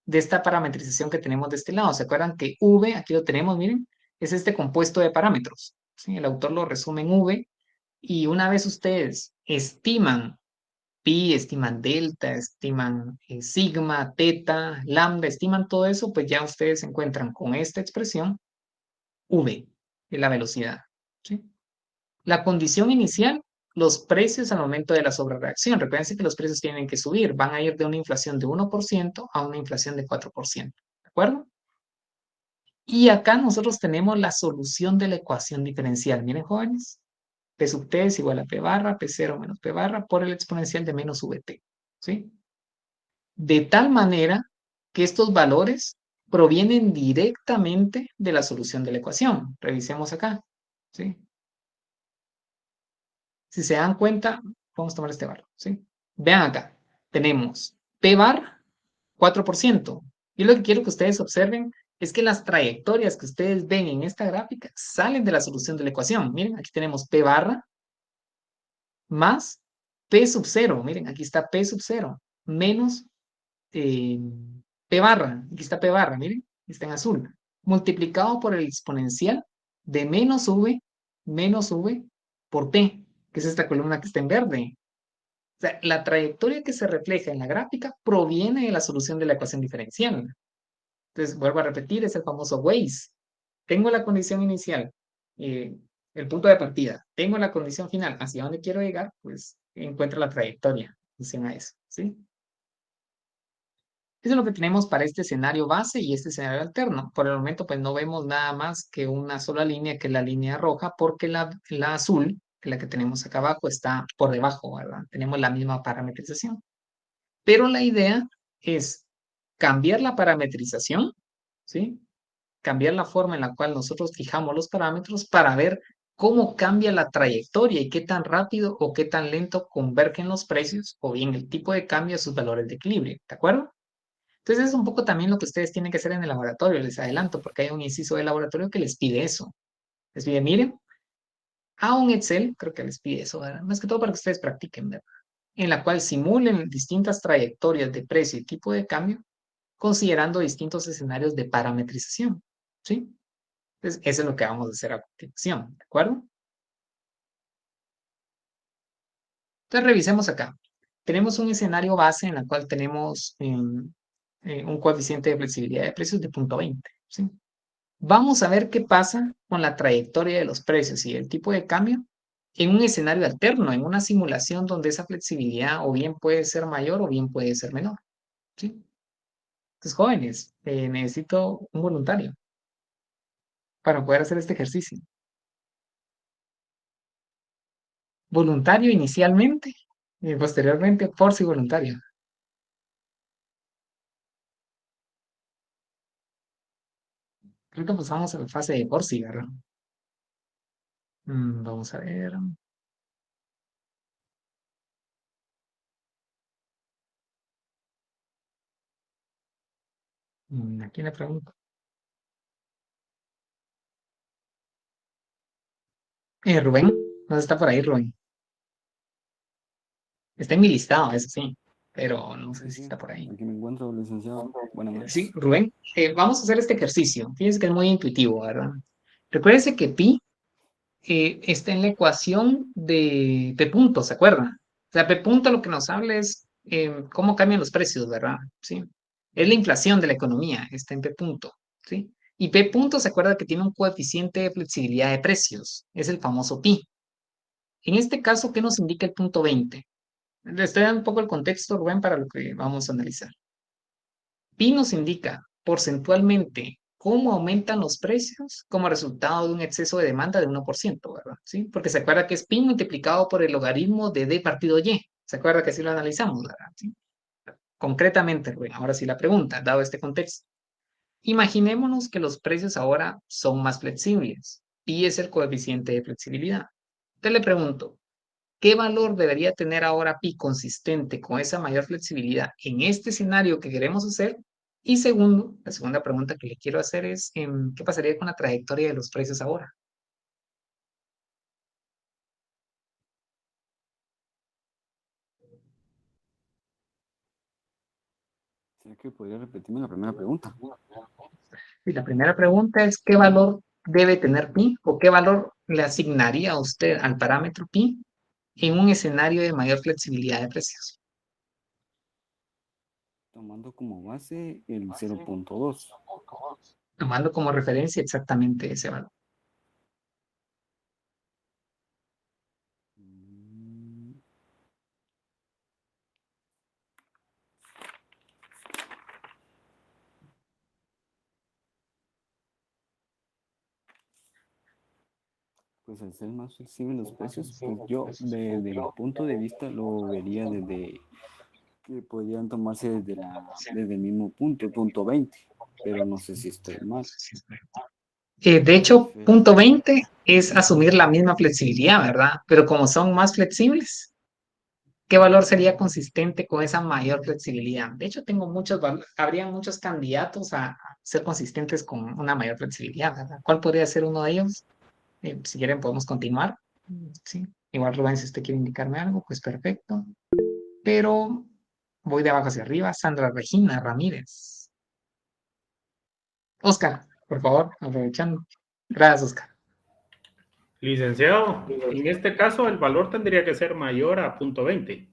de esta parametrización que tenemos de este lado. ¿Se acuerdan que V, aquí lo tenemos, miren, es este compuesto de parámetros? ¿Sí? El autor lo resume en V y una vez ustedes estiman pi, estiman delta, estiman sigma, teta, lambda, estiman todo eso, pues ya ustedes se encuentran con esta expresión V, de la velocidad. ¿Sí? La condición inicial, los precios al momento de la sobrereacción. Recuerden que los precios tienen que subir, van a ir de una inflación de 1% a una inflación de 4%. ¿De acuerdo? Y acá nosotros tenemos la solución de la ecuación diferencial. Miren, jóvenes, P sub t es igual a P barra, P0 menos P barra por el exponencial de menos VT. ¿Sí? De tal manera que estos valores provienen directamente de la solución de la ecuación. Revisemos acá. ¿Sí? Si se dan cuenta, vamos a tomar este valor. ¿Sí? Vean acá. Tenemos P bar 4%. Y lo que quiero que ustedes observen es que las trayectorias que ustedes ven en esta gráfica salen de la solución de la ecuación. Miren, aquí tenemos P barra más P sub 0. Miren, aquí está P sub 0 menos P barra. Aquí está P barra, miren, está en azul. Multiplicado por el exponencial de menos V por P, que es esta columna que está en verde. O sea, la trayectoria que se refleja en la gráfica proviene de la solución de la ecuación diferencial. Entonces, vuelvo a repetir, es el famoso Waze. Tengo la condición inicial, eh, el punto de partida. Tengo la condición final, hacia dónde quiero llegar, pues encuentro la trayectoria en función a eso, ¿sí? Eso es lo que tenemos para este escenario base y este escenario alterno. Por el momento, pues no vemos nada más que una sola línea, que es la línea roja, porque la azul, que es la que tenemos acá abajo, está por debajo, ¿verdad? Tenemos la misma parametrización. Pero la idea es cambiar la parametrización, ¿sí? Cambiar la forma en la cual nosotros fijamos los parámetros para ver cómo cambia la trayectoria y qué tan rápido o qué tan lento convergen los precios o bien el tipo de cambio a sus valores de equilibrio, ¿de acuerdo? Entonces es un poco también lo que ustedes tienen que hacer en el laboratorio, les adelanto, porque hay un inciso del laboratorio que les pide eso. Les pide, miren, a un Excel, creo que les pide eso, ¿verdad? Más que todo para que ustedes practiquen, ¿verdad? En la cual simulen distintas trayectorias de precio y tipo de cambio, considerando distintos escenarios de parametrización, ¿sí? Entonces, eso es lo que vamos a hacer a continuación, ¿de acuerdo? Entonces, revisemos acá. Tenemos un escenario base en el cual tenemos un coeficiente de flexibilidad de precios de 0.20, ¿sí? Vamos a ver qué pasa con la trayectoria de los precios y el tipo de cambio en un escenario alterno, en una simulación donde esa flexibilidad o bien puede ser mayor o bien puede ser menor, ¿sí? Entonces, jóvenes, necesito un voluntario. para poder hacer este ejercicio. Voluntario inicialmente y posteriormente por si voluntario. Creo que pasamos a la fase de por si, ¿verdad? Vamos a ver. ¿A quién le pregunto? Rubén, ¿no está por ahí, Rubén? Está en mi listado, eso sí, pero no sé si está por ahí. Aquí me encuentro, licenciado. Buenas noches. Sí, Rubén, vamos a hacer este ejercicio. Fíjense que es muy intuitivo, ¿verdad? Recuérdense que pi está en la ecuación de P punto, ¿se acuerdan? O sea, P punto lo que nos habla es cómo cambian los precios, ¿verdad? Sí. Es la inflación de la economía, está en P punto, ¿sí? Y P punto se acuerda que tiene un coeficiente de flexibilidad de precios, es el famoso pi. En este caso, ¿qué nos indica el punto 20? Le estoy dando un poco el contexto, Rubén, para lo que vamos a analizar. Pi nos indica porcentualmente cómo aumentan los precios como resultado de un exceso de demanda de 1%, ¿verdad? ¿Sí? Porque se acuerda que es pi multiplicado por el logaritmo de d partido y. ¿Se acuerda que así lo analizamos, ¿verdad? ¿Sí? Concretamente, Rubén, ahora sí la pregunta, dado este contexto. Imaginémonos que los precios ahora son más flexibles. Pi es el coeficiente de flexibilidad. Entonces le pregunto, ¿qué valor debería tener ahora pi consistente con esa mayor flexibilidad en este escenario que queremos hacer? Y segundo, la segunda pregunta que le quiero hacer es, ¿qué pasaría con la trayectoria de los precios ahora? ¿Será que podría repetirme la primera pregunta? Y la primera pregunta es, ¿qué valor debe tener pi o qué valor le asignaría a usted al parámetro pi en un escenario de mayor flexibilidad de precios? Tomando como base el 0.2. Tomando como referencia exactamente ese valor. Pues al ser más flexibles los precios, pues yo desde mi punto de vista lo vería desde que podrían tomarse desde el mismo punto, el punto 20, pero no sé si estoy mal. De hecho, punto 20 es asumir la misma flexibilidad, ¿verdad? Pero como son más flexibles, ¿qué valor sería consistente con esa mayor flexibilidad? De hecho, habría muchos candidatos a ser consistentes con una mayor flexibilidad, ¿verdad? ¿Cuál podría ser uno de ellos? Si quieren, podemos continuar. Sí. Igual, Rubén, si usted quiere indicarme algo, pues perfecto. Pero voy de abajo hacia arriba. Sandra Regina Ramírez. Oscar, por favor, aprovechando. Gracias, Oscar. Licenciado, en este caso el valor tendría que ser mayor a punto 20.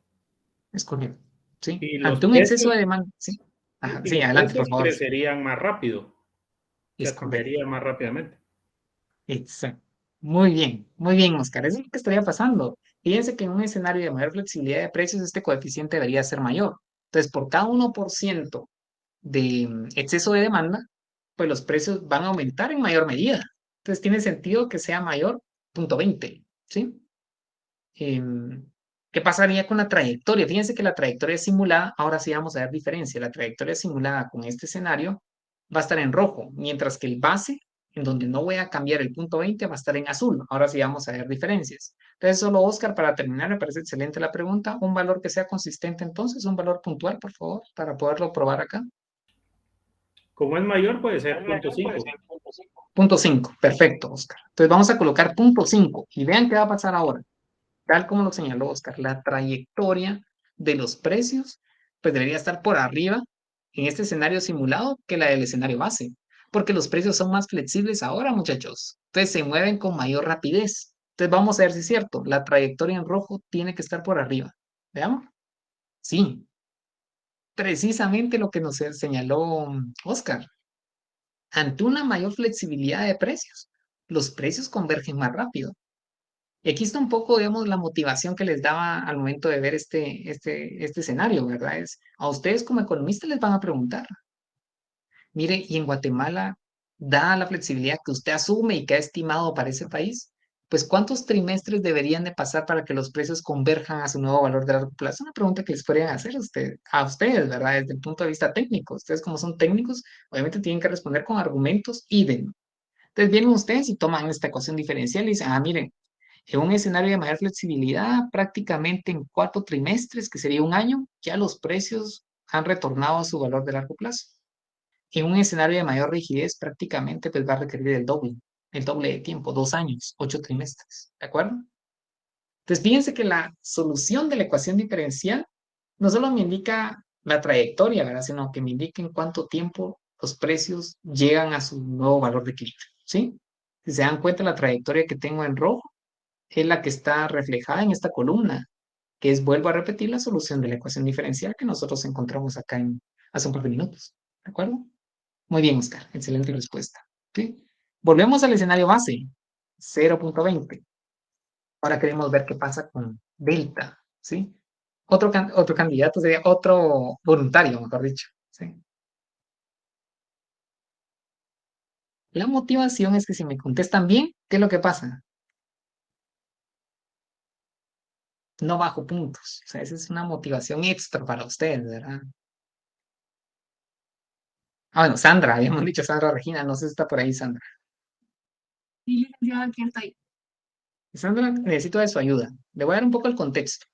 Es correcto. Sí. Y los Ante un exceso precios, de demanda. Sí. Ajá, y sí, los adelante, por precios favor. crecerían más rápido, Es se correcto. aceleraría más rápidamente. Exacto. Muy bien, Oscar. Eso es lo que estaría pasando. Fíjense que en un escenario de mayor flexibilidad de precios, este coeficiente debería ser mayor. Entonces, por cada 1% de exceso de demanda, pues los precios van a aumentar en mayor medida. Entonces, tiene sentido que sea mayor 0.20, ¿sí? ¿Qué pasaría con la trayectoria? Fíjense que la trayectoria simulada, ahora sí vamos a ver diferencia. La trayectoria simulada con este escenario va a estar en rojo, mientras que el base, en donde no voy a cambiar el punto 20, va a estar en azul. Ahora sí vamos a ver diferencias. Entonces, solo Oscar, para terminar, me parece excelente la pregunta. Un valor que sea consistente entonces, un valor puntual, por favor, para poderlo probar acá. Como es mayor, puede ser punto 5. Punto 5, perfecto, Oscar. Entonces vamos a colocar punto 5 y vean qué va a pasar ahora. Tal como lo señaló Oscar, la trayectoria de los precios pues debería estar por arriba en este escenario simulado que la del escenario base, porque los precios son más flexibles ahora, muchachos. Entonces se mueven con mayor rapidez. Entonces vamos a ver si es cierto, la trayectoria en rojo tiene que estar por arriba. ¿Veamos? Sí, precisamente lo que nos señaló Oscar. Ante una mayor flexibilidad de precios, los precios convergen más rápido. Y aquí está un poco, digamos, la motivación que les daba al momento de ver este escenario, ¿verdad? Es, a ustedes como economistas les van a preguntar, mire, ¿y en Guatemala dada la flexibilidad que usted asume y que ha estimado para ese país, pues ¿cuántos trimestres deberían de pasar para que los precios converjan a su nuevo valor de largo plazo? Es una pregunta que les podrían hacer a ustedes, ¿verdad? Desde el punto de vista técnico. Ustedes como son técnicos, obviamente tienen que responder con argumentos idem. Entonces vienen ustedes y toman esta ecuación diferencial y dicen, miren, en un escenario de mayor flexibilidad, prácticamente en 4 trimestres, que sería un año, ya los precios han retornado a su valor de largo plazo. En un escenario de mayor rigidez, prácticamente pues va a requerir el doble de tiempo, 2 años, 8 trimestres, ¿de acuerdo? Entonces, fíjense que la solución de la ecuación diferencial no solo me indica la trayectoria, ¿verdad? Sino que me indica en cuánto tiempo los precios llegan a su nuevo valor de equilibrio, ¿sí? Si se dan cuenta, la trayectoria que tengo en rojo es la que está reflejada en esta columna, que es, vuelvo a repetir, la solución de la ecuación diferencial que nosotros encontramos acá hace un par de minutos, ¿de acuerdo? Muy bien, Oscar, excelente respuesta. ¿Sí? Volvemos al escenario base, 0.20. Ahora queremos ver qué pasa con delta, ¿sí? Otro candidato sería otro voluntario, mejor dicho, ¿sí? La motivación es que si me contestan bien, ¿qué es lo que pasa? No bajo puntos. O sea, esa es una motivación extra para ustedes, ¿verdad? Bueno, Sandra, habíamos dicho Sandra Regina, no sé si está por ahí, Sandra. Sí, licenciada, aquí estoy. Sandra, necesito de su ayuda. Le voy a dar un poco el contexto.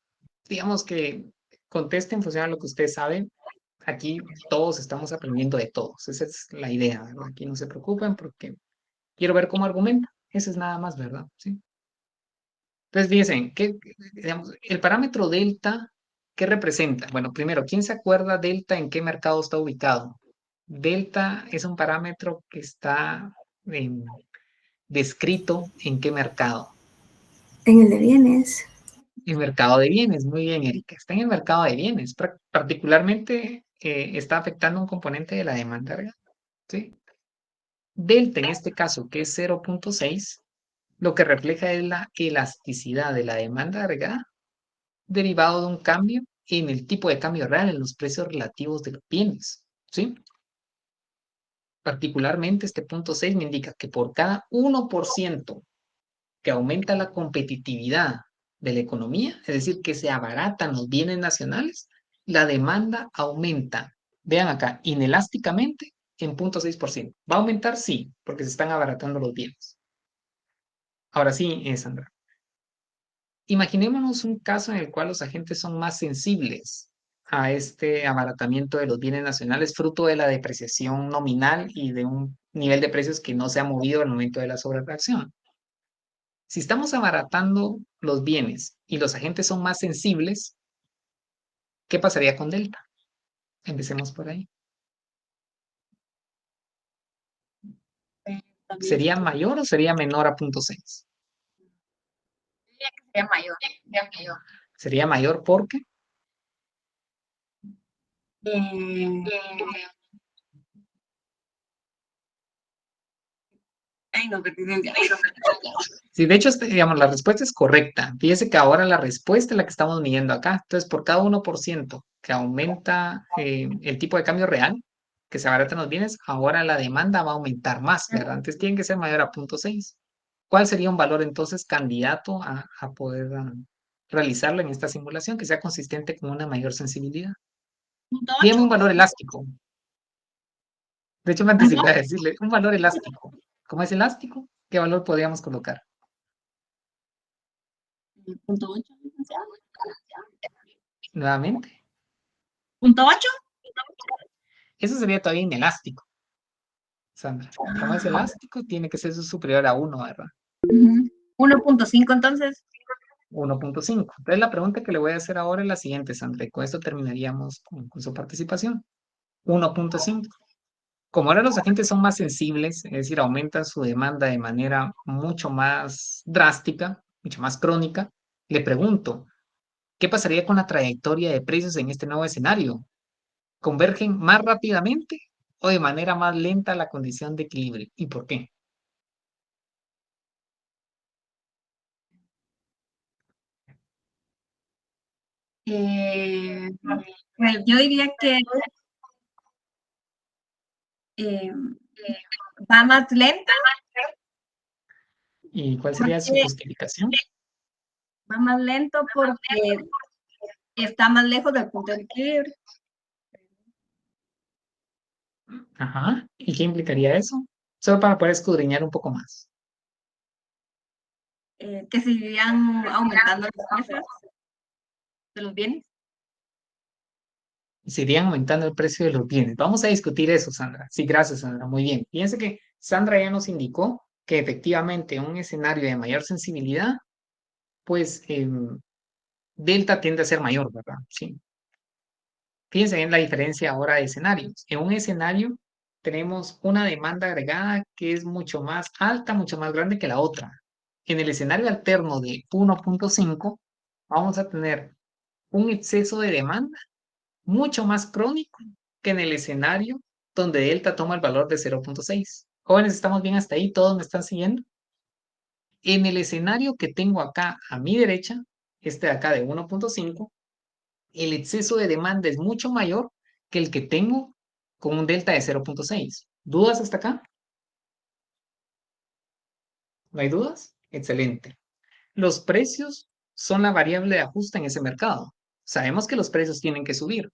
Digamos que conteste en función a lo que usted sabe. Aquí todos estamos aprendiendo de todos. Esa es la idea, ¿verdad? Aquí no se preocupen porque quiero ver cómo argumenta. Eso es nada más, ¿verdad? ¿Sí? Entonces, fíjense, digamos, el parámetro delta, ¿qué representa? Bueno, primero, ¿quién se acuerda delta en qué mercado está ubicado? Delta es un parámetro que está descrito en qué mercado. En el de bienes. El mercado de bienes, muy bien, Erika. Está en el mercado de bienes. Particularmente está afectando un componente de la demanda real. ¿Sí? Delta, en este caso, que es 0.6, lo que refleja es la elasticidad de la demanda agregada derivado de un cambio en el tipo de cambio real, en los precios relativos de los bienes. ¿Sí? Particularmente, este punto 6 me indica que por cada 1% que aumenta la competitividad de la economía, es decir, que se abaratan los bienes nacionales, la demanda aumenta. Vean acá, inelásticamente en 0.6%. ¿Va a aumentar? Sí, porque se están abaratando los bienes. Ahora sí, Sandra. Imaginémonos un caso en el cual los agentes son más sensibles a este abaratamiento de los bienes nacionales fruto de la depreciación nominal y de un nivel de precios que no se ha movido al momento de la sobrereacción. Si estamos abaratando los bienes y los agentes son más sensibles, ¿qué pasaría con delta? Empecemos por ahí. ¿Sería mayor o sería menor a 0.6? Sería mayor, sería mayor. Sería mayor porque Ay, no, sí, de hecho, digamos, la respuesta es correcta. Fíjese que ahora la respuesta es la que estamos midiendo acá. Entonces, por cada 1% que aumenta el tipo de cambio real, que se abaratan los bienes, ahora la demanda va a aumentar más, ¿verdad? Antes tiene que ser mayor a 0.6. ¿Cuál sería un valor entonces candidato a poder realizarlo en esta simulación que sea consistente con una mayor sensibilidad? Dígame un valor elástico. De hecho, me anticipé a decirle un valor elástico. ¿Cómo es elástico? ¿Qué valor podríamos colocar? 0.8. Nuevamente. 0.8. Eso sería todavía inelástico, Sandra. Como es elástico, tiene que ser superior a 1, ¿verdad? 1.5 entonces. 1.5. Entonces, la pregunta que le voy a hacer ahora es la siguiente, Sandra, y con esto terminaríamos con su participación. 1.5. Como ahora los agentes son más sensibles, es decir, aumentan su demanda de manera mucho más drástica, mucho más crónica, le pregunto, ¿qué pasaría con la trayectoria de precios en este nuevo escenario? ¿Convergen más rápidamente o de manera más lenta a la condición de equilibrio? ¿Y por qué? Pues yo diría que va más lenta, ¿Y cuál sería su porque justificación? va más lento porque está más lejos del punto de equilibrio. Ajá. ¿Y qué implicaría eso? Solo para poder escudriñar un poco más. Que seguirían aumentando los precios de los bienes. Se irían aumentando el precio de los bienes. Vamos a discutir eso, Sandra. Sí, gracias, Sandra. Muy bien. Fíjense que Sandra ya nos indicó que efectivamente un escenario de mayor sensibilidad, pues delta tiende a ser mayor, ¿verdad? Sí. Fíjense en la diferencia ahora de escenarios. En un escenario tenemos una demanda agregada que es mucho más alta, mucho más grande que la otra. En el escenario alterno de 1.5 vamos a tener un exceso de demanda mucho más crónico que en el escenario donde delta toma el valor de 0.6. Jóvenes, ¿estamos bien hasta ahí? ¿Todos me están siguiendo? En el escenario que tengo acá a mi derecha, este de acá de 1.5, el exceso de demanda es mucho mayor que el que tengo con un delta de 0.6. ¿Dudas hasta acá? ¿No hay dudas? Excelente. Los precios son la variable de ajuste en ese mercado. Sabemos que los precios tienen que subir.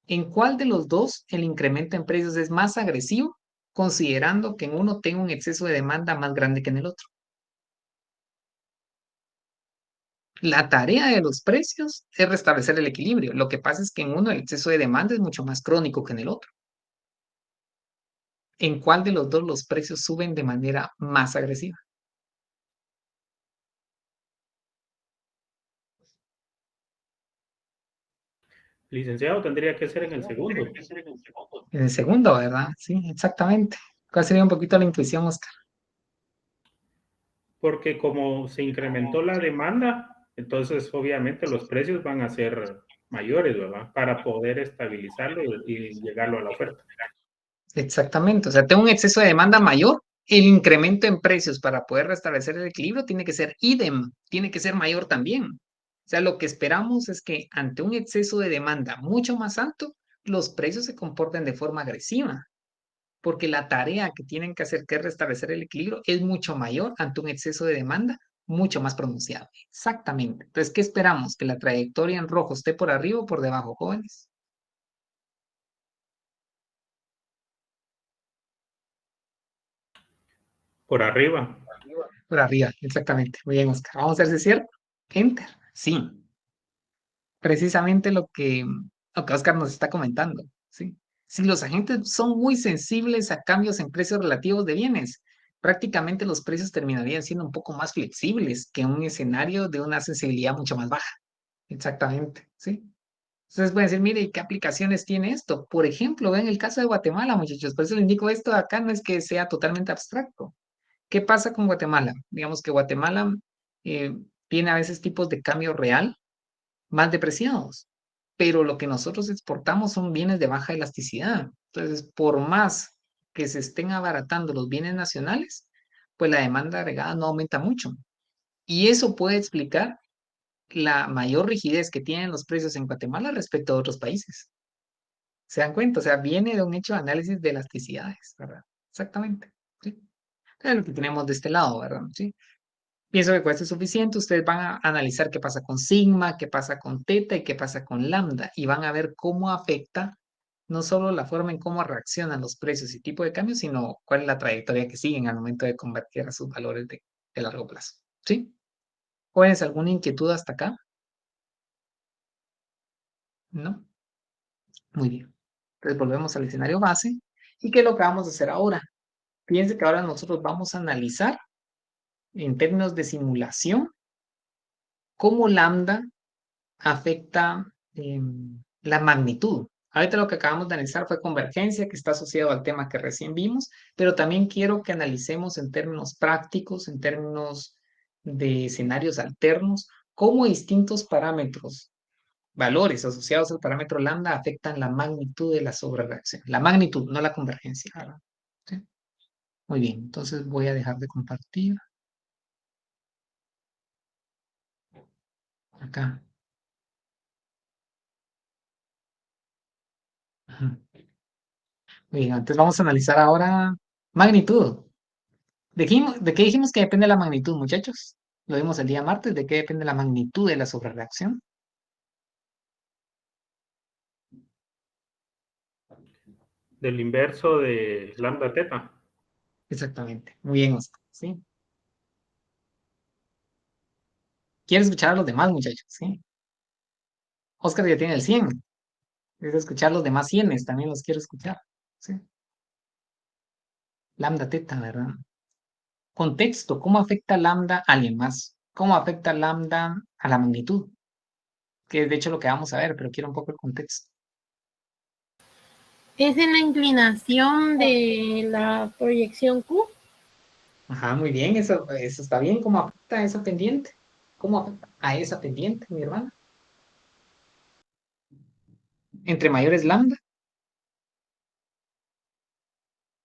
¿En cuál de los dos el incremento en precios es más agresivo, considerando que en uno tengo un exceso de demanda más grande que en el otro? La tarea de los precios es restablecer el equilibrio. Lo que pasa es que en uno el exceso de demanda es mucho más crónico que en el otro. ¿En cuál de los dos los precios suben de manera más agresiva? Licenciado, tendría que ser en el segundo. En el segundo, ¿verdad? Sí, exactamente. ¿Cuál sería un poquito la intuición, Oscar? Porque como se incrementó la demanda, entonces obviamente los precios van a ser mayores, ¿verdad? Para poder estabilizarlo y llegarlo a la oferta. Exactamente. O sea, tengo un exceso de demanda mayor. El incremento en precios para poder restablecer el equilibrio tiene que ser idem, tiene que ser mayor también. O sea, lo que esperamos es que ante un exceso de demanda mucho más alto, los precios se comporten de forma agresiva, porque la tarea que tienen que hacer, que es restablecer el equilibrio, es mucho mayor ante un exceso de demanda mucho más pronunciado. Exactamente. Entonces, ¿qué esperamos? ¿Que la trayectoria en rojo esté por arriba o por debajo, jóvenes? Por arriba. Por arriba, exactamente. Muy bien, Oscar. Vamos a ver si es cierto. Enter. Sí. Precisamente lo que Oscar nos está comentando. ¿Sí? Si los agentes son muy sensibles a cambios en precios relativos de bienes, prácticamente los precios terminarían siendo un poco más flexibles que un escenario de una sensibilidad mucho más baja. Exactamente, ¿sí? Entonces pueden decir, mire, ¿qué aplicaciones tiene esto? Por ejemplo, ven el caso de Guatemala, muchachos. Por eso les indico esto acá, no es que sea totalmente abstracto. ¿Qué pasa con Guatemala? Digamos que Guatemala eh, tiene a veces tipos de cambio real más depreciados, pero lo que nosotros exportamos son bienes de baja elasticidad. Entonces, por más que se estén abaratando los bienes nacionales, pues la demanda agregada no aumenta mucho. Y eso puede explicar la mayor rigidez que tienen los precios en Guatemala respecto a otros países. ¿Se dan cuenta? O sea, viene de un hecho de análisis de elasticidades, ¿verdad? Exactamente. ¿Sí? Es lo que tenemos de este lado, ¿verdad? ¿Sí? Pienso que con esto es suficiente. Ustedes van a analizar qué pasa con sigma, qué pasa con teta y qué pasa con lambda. Y van a ver cómo afecta no solo la forma en cómo reaccionan los precios y tipo de cambio, sino cuál es la trayectoria que siguen al momento de convertir a sus valores de largo plazo. ¿Sí? ¿Tienes alguna inquietud hasta acá? ¿No? Muy bien. Entonces volvemos al escenario base. ¿Y qué es lo que vamos a hacer ahora? Fíjense que ahora nosotros vamos a analizar en términos de simulación cómo lambda afecta la magnitud. Ahorita lo que acabamos de analizar fue convergencia, que está asociado al tema que recién vimos, pero también quiero que analicemos en términos prácticos, en términos de escenarios alternos, cómo distintos parámetros, valores asociados al parámetro lambda afectan la magnitud de la sobrereacción. La magnitud, no la convergencia. ¿Verdad? ¿Sí? Muy bien, entonces voy a dejar de compartir. Acá. Ujú. Muy bien, entonces vamos a analizar ahora Magnitud. ¿De qué dijimos que depende la magnitud, muchachos? Lo vimos el día martes. ¿De qué depende la magnitud de la sobrereacción? Del inverso de lambda teta. Exactamente. Muy bien, Oscar. ¿Sí? Quiero escuchar a los demás, muchachos. ¿Sí? Oscar ya tiene el 100. Quiero escuchar los demás 100. También los quiero escuchar. ¿Sí? Lambda teta, ¿verdad? Contexto. ¿Cómo afecta lambda a alguien más? ¿Cómo afecta lambda a la magnitud? Que es de hecho lo que vamos a ver, pero quiero un poco el contexto. Es en la inclinación de la proyección Q. Ajá, muy bien, eso está bien. ¿Cómo afecta a esa pendiente? ¿Cómo afecta a esa pendiente, mi hermana? Entre mayores lambda.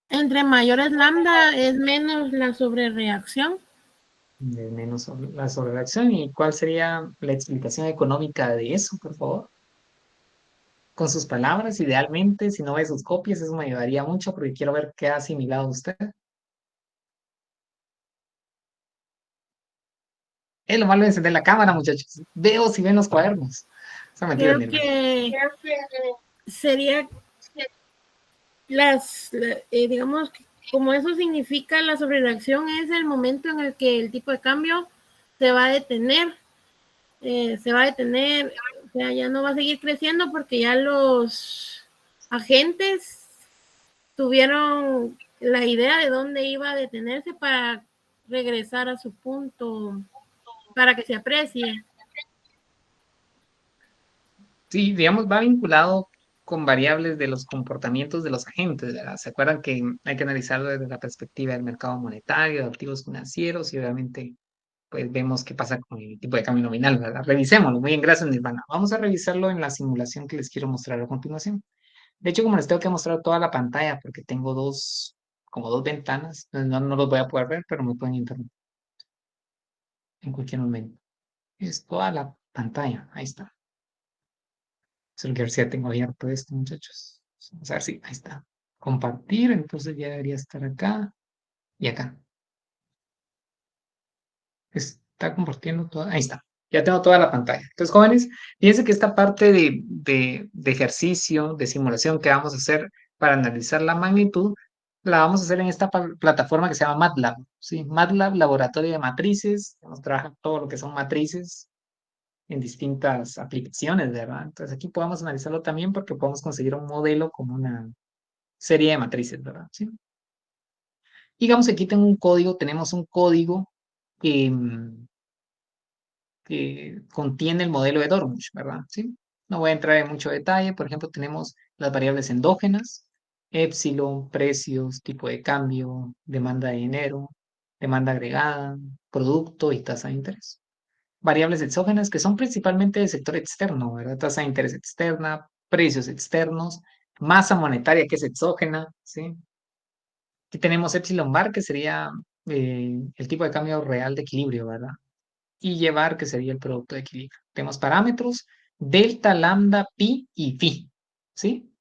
Entre mayores lambda es menos la sobrereacción. De menos la sobrereacción. ¿Y cuál sería la explicación económica de eso, por favor? Con sus palabras, idealmente, si no ve sus copias, eso me ayudaría mucho porque quiero ver qué ha asimilado usted. Es lo malo de encender la cámara, muchachos. Veo si ven los cuadernos. Eso me Creo mi hermano. que sería digamos, como eso significa la sobrereacción, es el momento en el que el tipo de cambio se va a detener. O sea, ya no va a seguir creciendo porque ya los agentes tuvieron la idea de dónde iba a detenerse para regresar a su punto, para que se aprecie. Sí, digamos, va vinculado con variables de los comportamientos de los agentes, ¿verdad? ¿Se acuerdan que hay que analizarlo desde la perspectiva del mercado monetario, de activos financieros y obviamente pues vemos qué pasa con el tipo de cambio nominal, ¿verdad? Revisémoslo. Muy bien, gracias, Nirvana. Vamos a revisarlo en la simulación que les quiero mostrar a continuación. De hecho, como les tengo que mostrar toda la pantalla porque tengo como dos ventanas, no los voy a poder ver, pero me pueden interrumpir en cualquier momento. Es toda la pantalla, ahí está. Solo que a ver si ya tengo abierto esto, muchachos. Vamos a ver si, ahí está. Compartir, entonces ya debería estar acá y acá. Está compartiendo toda, ahí está. Ya tengo toda la pantalla. Entonces, jóvenes, fíjense que esta parte de ejercicio, de simulación que vamos a hacer para analizar la magnitud, la vamos a hacer en esta plataforma que se llama MATLAB. ¿Sí? MATLAB, laboratorio de matrices. Nos trabaja todo lo que son matrices en distintas aplicaciones, ¿verdad? Entonces, aquí podemos analizarlo también porque podemos conseguir un modelo como una serie de matrices, ¿verdad? ¿Sí? Digamos que aquí tenemos un código que contiene el modelo de Dormush, ¿verdad? ¿Sí? No voy a entrar en mucho detalle. Por ejemplo, tenemos las variables endógenas, epsilon, precios, tipo de cambio, demanda de dinero, demanda agregada, producto y tasa de interés. Variables exógenas que son principalmente del sector externo, ¿verdad? Tasa de interés externa, precios externos, masa monetaria que es exógena, ¿sí? Aquí tenemos epsilon bar, que sería el tipo de cambio real de equilibrio, ¿verdad? Y llevar, que sería el producto de equilibrio. Tenemos parámetros, delta, lambda, pi y phi, ¿sí?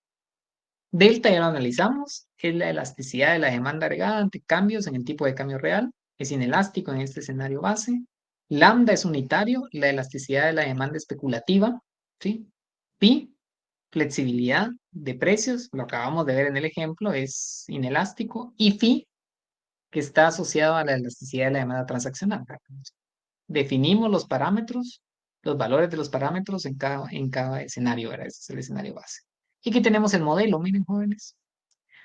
Delta ya lo analizamos, es la elasticidad de la demanda agregada ante cambios en el tipo de cambio real, es inelástico en este escenario base. Lambda es unitario, la elasticidad de la demanda especulativa, ¿sí? Pi, flexibilidad de precios, lo acabamos de ver en el ejemplo, es inelástico. Y phi, que está asociado a la elasticidad de la demanda transaccional. Definimos los parámetros, los valores de los parámetros en cada escenario, ¿verdad? Ese es el escenario base. Y aquí tenemos el modelo, miren, jóvenes.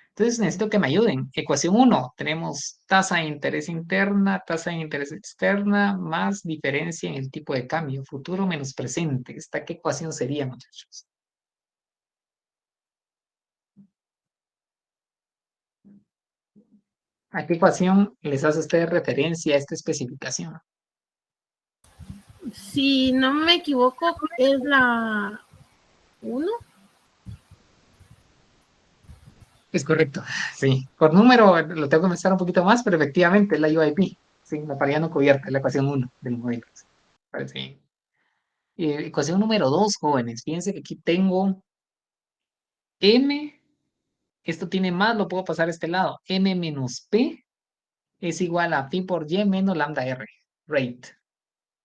Entonces necesito que me ayuden. Ecuación 1, tenemos tasa de interés interna, tasa de interés externa, más diferencia en el tipo de cambio, futuro menos presente. ¿Esta qué ecuación sería, muchachos? ¿A qué ecuación les hace usted referencia a esta especificación? Si no me equivoco, es la 1. Es correcto, sí. Por número lo tengo que pensar un poquito más, pero efectivamente es la UIP. Sí, la paridad no cubierta, es la ecuación 1 del modelo. Parece bien. Ecuación número 2, jóvenes. Fíjense que aquí tengo M Esto tiene más, lo puedo pasar a este lado. M menos P es igual a phi por Y menos lambda R. Rate.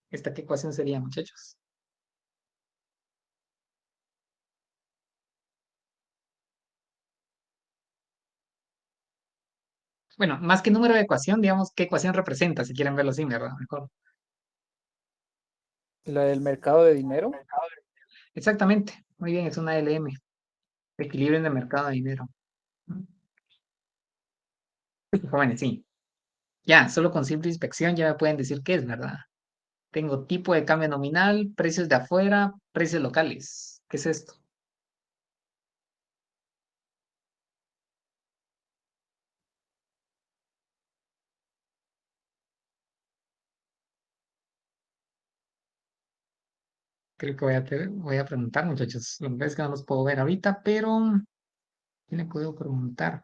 ¿Esta qué ecuación sería, muchachos? Bueno, más que número de ecuación, digamos, ¿qué ecuación representa? Si quieren verlo así, ¿verdad? Mejor. La del mercado de dinero. Exactamente. Muy bien, es una LM. Equilibrio en el mercado de dinero. Jóvenes, sí. Ya, solo con simple inspección ya me pueden decir qué es, ¿verdad? Tengo tipo de cambio nominal, precios de afuera, precios locales. ¿Qué es esto? Creo que voy a preguntar, muchachos. Lo que pasa es que no los puedo ver ahorita, pero ¿quién le puedo preguntar?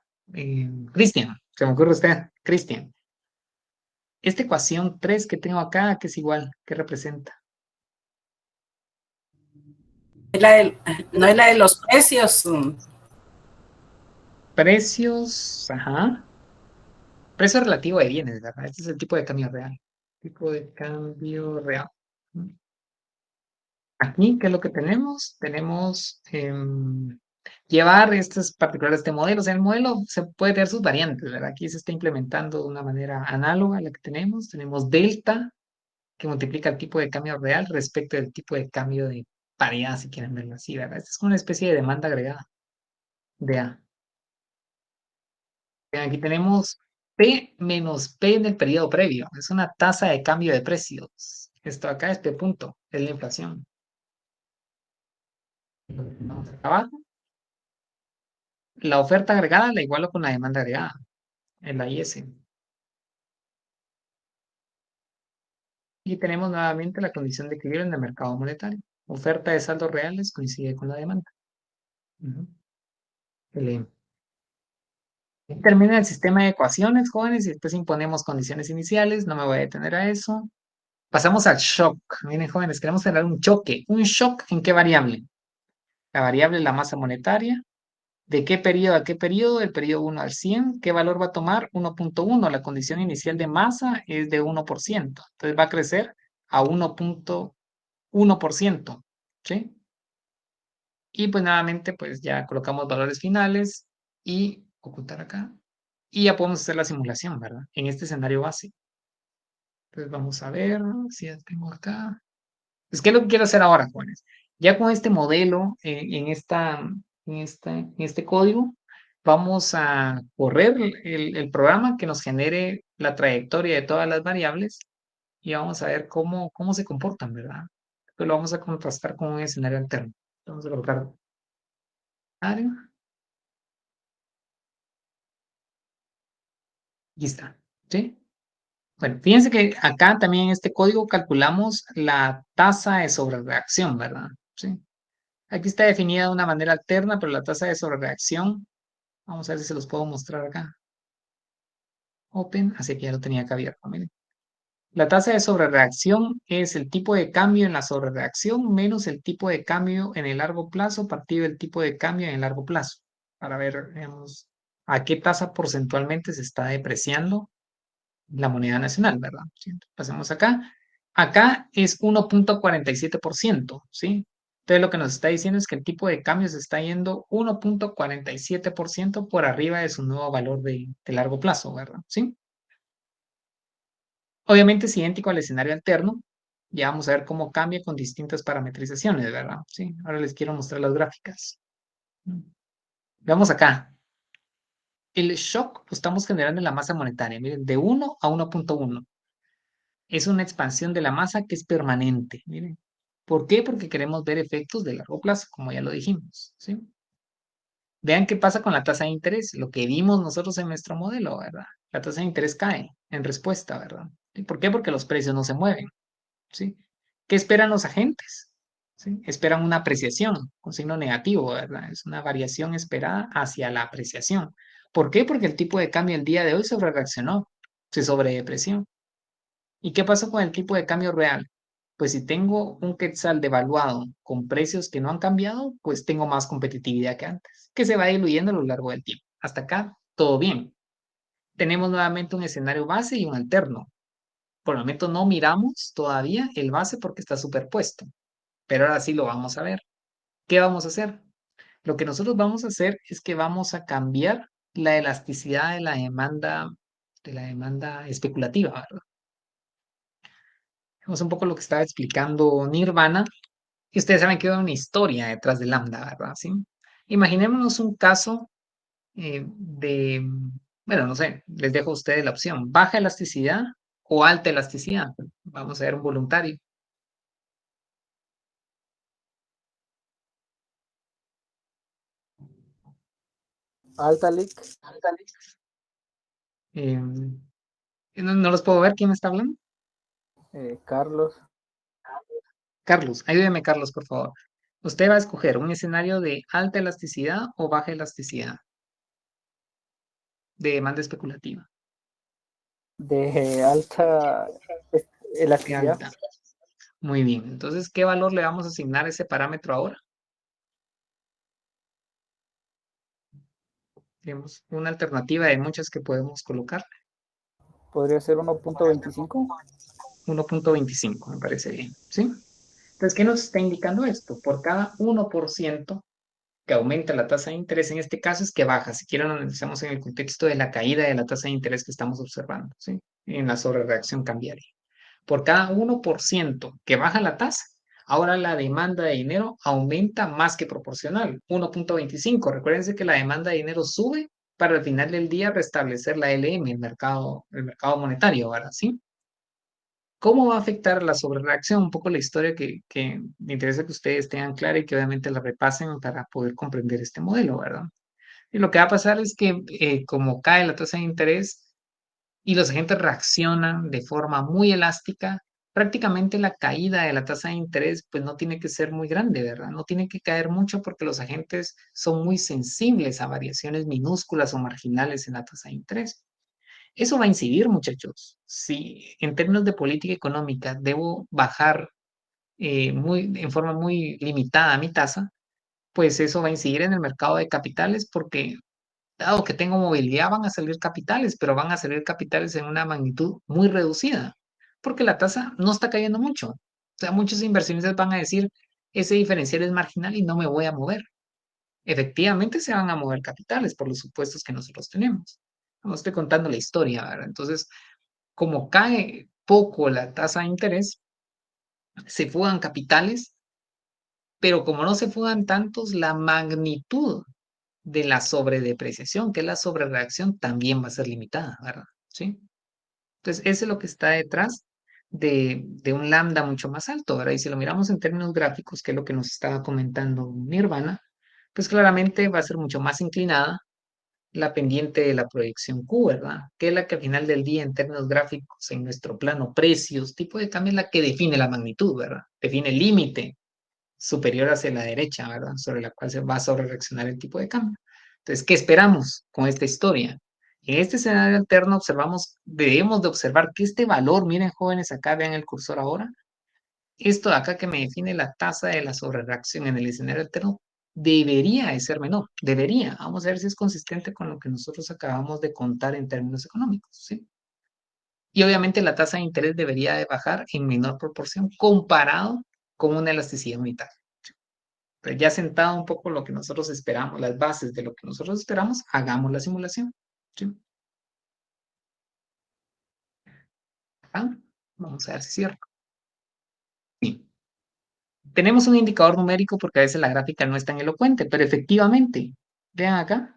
Cristian, se me ocurre usted. Cristian, esta ecuación 3 que tengo acá, que es igual, ¿qué representa? No es la de los precios. Precios, ajá. Precio relativo de bienes, ¿verdad? Este es el tipo de cambio real. Tipo de cambio real. Aquí, ¿qué es lo que tenemos? Tenemos llevar estos particulares de modelo. O sea, el modelo se puede tener sus variantes, ¿verdad? Aquí se está implementando de una manera análoga a la que tenemos. Tenemos delta, que multiplica el tipo de cambio real respecto del tipo de cambio de paridad, si quieren verlo así, ¿verdad? Esta es una especie de demanda agregada de A. Aquí tenemos P menos P en el periodo previo. Es una tasa de cambio de precios. Esto acá es P punto, es la inflación. Vamos acá abajo. La oferta agregada la igualo con la demanda agregada, en la IS. Y tenemos nuevamente la condición de equilibrio en el mercado monetario. Oferta de saldos reales coincide con la demanda. Termina el sistema de ecuaciones, jóvenes, y después imponemos condiciones iniciales. No me voy a detener a eso. Pasamos al shock. Miren, jóvenes, queremos generar un choque. ¿Un shock en qué variable? La variable es la masa monetaria. ¿De qué periodo a qué periodo? Del periodo 1 al 100. ¿Qué valor va a tomar? 1.1. La condición inicial de masa es de 1%. Entonces va a crecer a 1.1%. ¿Sí? Y pues nuevamente, pues ya colocamos valores finales y ocultar acá. Y ya podemos hacer la simulación, ¿verdad? En este escenario base. Entonces vamos a ver si ya tengo acá. Pues, ¿qué es lo que quiero hacer ahora, jóvenes? Ya con este modelo, en este código, vamos a correr el programa que nos genere la trayectoria de todas las variables y vamos a ver cómo se comportan, ¿verdad? Entonces lo vamos a contrastar con un escenario alterno. Vamos a colocar área. Y está, ¿sí? Bueno, fíjense que acá también en este código calculamos la tasa de sobrereacción, ¿verdad? Sí. Aquí está definida de una manera alterna, pero la tasa de sobrereacción, vamos a ver si se los puedo mostrar acá. Open, así que ya lo tenía acá abierto, miren. La tasa de sobrereacción es el tipo de cambio en la sobrereacción menos el tipo de cambio en el largo plazo partido del tipo de cambio en el largo plazo. Para ver, digamos, a qué tasa porcentualmente se está depreciando la moneda nacional, ¿verdad? ¿Sí? Pasemos acá. Acá es 1.47%, ¿sí? Entonces lo que nos está diciendo es que el tipo de cambio se está yendo 1.47% por arriba de su nuevo valor de largo plazo, ¿verdad? ¿Sí? Obviamente es idéntico al escenario alterno. Ya vamos a ver cómo cambia con distintas parametrizaciones, ¿verdad? Sí, ahora les quiero mostrar las gráficas. Veamos acá. El shock lo estamos generando en la masa monetaria, miren, de 1 a 1.1. Es una expansión de la masa que es permanente, miren. ¿Por qué? Porque queremos ver efectos de largo plazo, como ya lo dijimos, ¿sí? Vean qué pasa con la tasa de interés, lo que vimos nosotros en nuestro modelo, ¿verdad? La tasa de interés cae en respuesta, ¿verdad? ¿Y por qué? Porque los precios no se mueven, ¿sí? ¿Qué esperan los agentes? ¿Sí? Esperan una apreciación, un signo negativo, ¿verdad? Es una variación esperada hacia la apreciación. ¿Por qué? Porque el tipo de cambio el día de hoy sobrereaccionó, se sobredepreció. ¿Y qué pasó con el tipo de cambio real? Pues si tengo un quetzal devaluado con precios que no han cambiado, pues tengo más competitividad que antes, que se va diluyendo a lo largo del tiempo. Hasta acá, todo bien. Tenemos nuevamente un escenario base y un alterno. Por el momento no miramos todavía el base porque está superpuesto, pero ahora sí lo vamos a ver. ¿Qué vamos a hacer? Lo que nosotros vamos a hacer es que vamos a cambiar la elasticidad de la demanda especulativa, ¿verdad? Vemos un poco lo que estaba explicando Nirvana, y ustedes saben que hay una historia detrás de lambda, ¿verdad? ¿Sí? Imaginémonos un caso bueno, no sé, les dejo a ustedes la opción, baja elasticidad o alta elasticidad. Vamos a ver un voluntario. Alta Lick. No los puedo ver, ¿quién está hablando? Carlos. Carlos, ayúdeme Carlos, por favor. Usted va a escoger un escenario de alta elasticidad o baja elasticidad de demanda especulativa. De alta De elasticidad. alta. Muy bien, entonces, ¿qué valor le vamos a asignar a ese parámetro ahora? Tenemos una alternativa de muchas que podemos colocar. Podría ser 1.25. 1.25, me parece bien, ¿sí? Entonces, ¿qué nos está indicando esto? Por cada 1% que aumenta la tasa de interés, en este caso es que baja. Si quieren, lo analizamos en el contexto de la caída de la tasa de interés que estamos observando, ¿sí? En la sobrereacción cambiaria. Por cada 1% que baja la tasa, ahora la demanda de dinero aumenta más que proporcional, 1.25. Recuérdense que la demanda de dinero sube para al final del día restablecer la LM, el mercado monetario, ¿verdad? ¿Sí? ¿Cómo va a afectar la sobrereacción? Un poco la historia que me interesa que ustedes tengan clara y que obviamente la repasen para poder comprender este modelo, ¿verdad? Y lo que va a pasar es que como cae la tasa de interés y los agentes reaccionan de forma muy elástica, prácticamente la caída de la tasa de interés pues no tiene que ser muy grande, ¿verdad? No tiene que caer mucho porque los agentes son muy sensibles a variaciones minúsculas o marginales en la tasa de interés. Eso va a incidir, muchachos. Si en términos de política económica debo bajar en forma muy limitada mi tasa, pues eso va a incidir en el mercado de capitales porque dado que tengo movilidad van a salir capitales, pero van a salir capitales en una magnitud muy reducida, porque la tasa no está cayendo mucho. O sea, muchos inversionistas van a decir, ese diferencial es marginal y no me voy a mover. Efectivamente se van a mover capitales por los supuestos que nosotros tenemos. No estoy contando la historia, ¿verdad? Entonces, como cae poco la tasa de interés, se fugan capitales, pero como no se fugan tantos, la magnitud de la sobredepreciación, que es la sobrereacción, también va a ser limitada, ¿verdad? ¿Sí? Entonces, eso es lo que está detrás de un lambda mucho más alto, ¿verdad? Y si lo miramos en términos gráficos, que es lo que nos estaba comentando Nirvana, pues claramente va a ser mucho más inclinada la pendiente de la proyección Q, ¿verdad? Que es la que al final del día en términos gráficos, en nuestro plano precios, tipo de cambio, es la que define la magnitud, ¿verdad? Define el límite superior hacia la derecha, ¿verdad? Sobre la cual se va a sobrereaccionar el tipo de cambio. Entonces, ¿qué esperamos con esta historia? En este escenario alterno debemos de observar que este valor, miren jóvenes, acá vean el cursor ahora, esto de acá que me define la tasa de la sobrereacción en el escenario alterno, debería de ser menor, debería. Vamos a ver si es consistente con lo que nosotros acabamos de contar en términos económicos, ¿sí? Y obviamente la tasa de interés debería de bajar en menor proporción comparado con una elasticidad unitaria. Pero ya sentado un poco lo que nosotros esperamos, las bases de lo que nosotros esperamos, hagamos la simulación. ¿Sí? ¿Ah? Vamos a ver si cierro. Sí. Tenemos un indicador numérico porque a veces la gráfica no es tan elocuente, pero efectivamente, vean acá,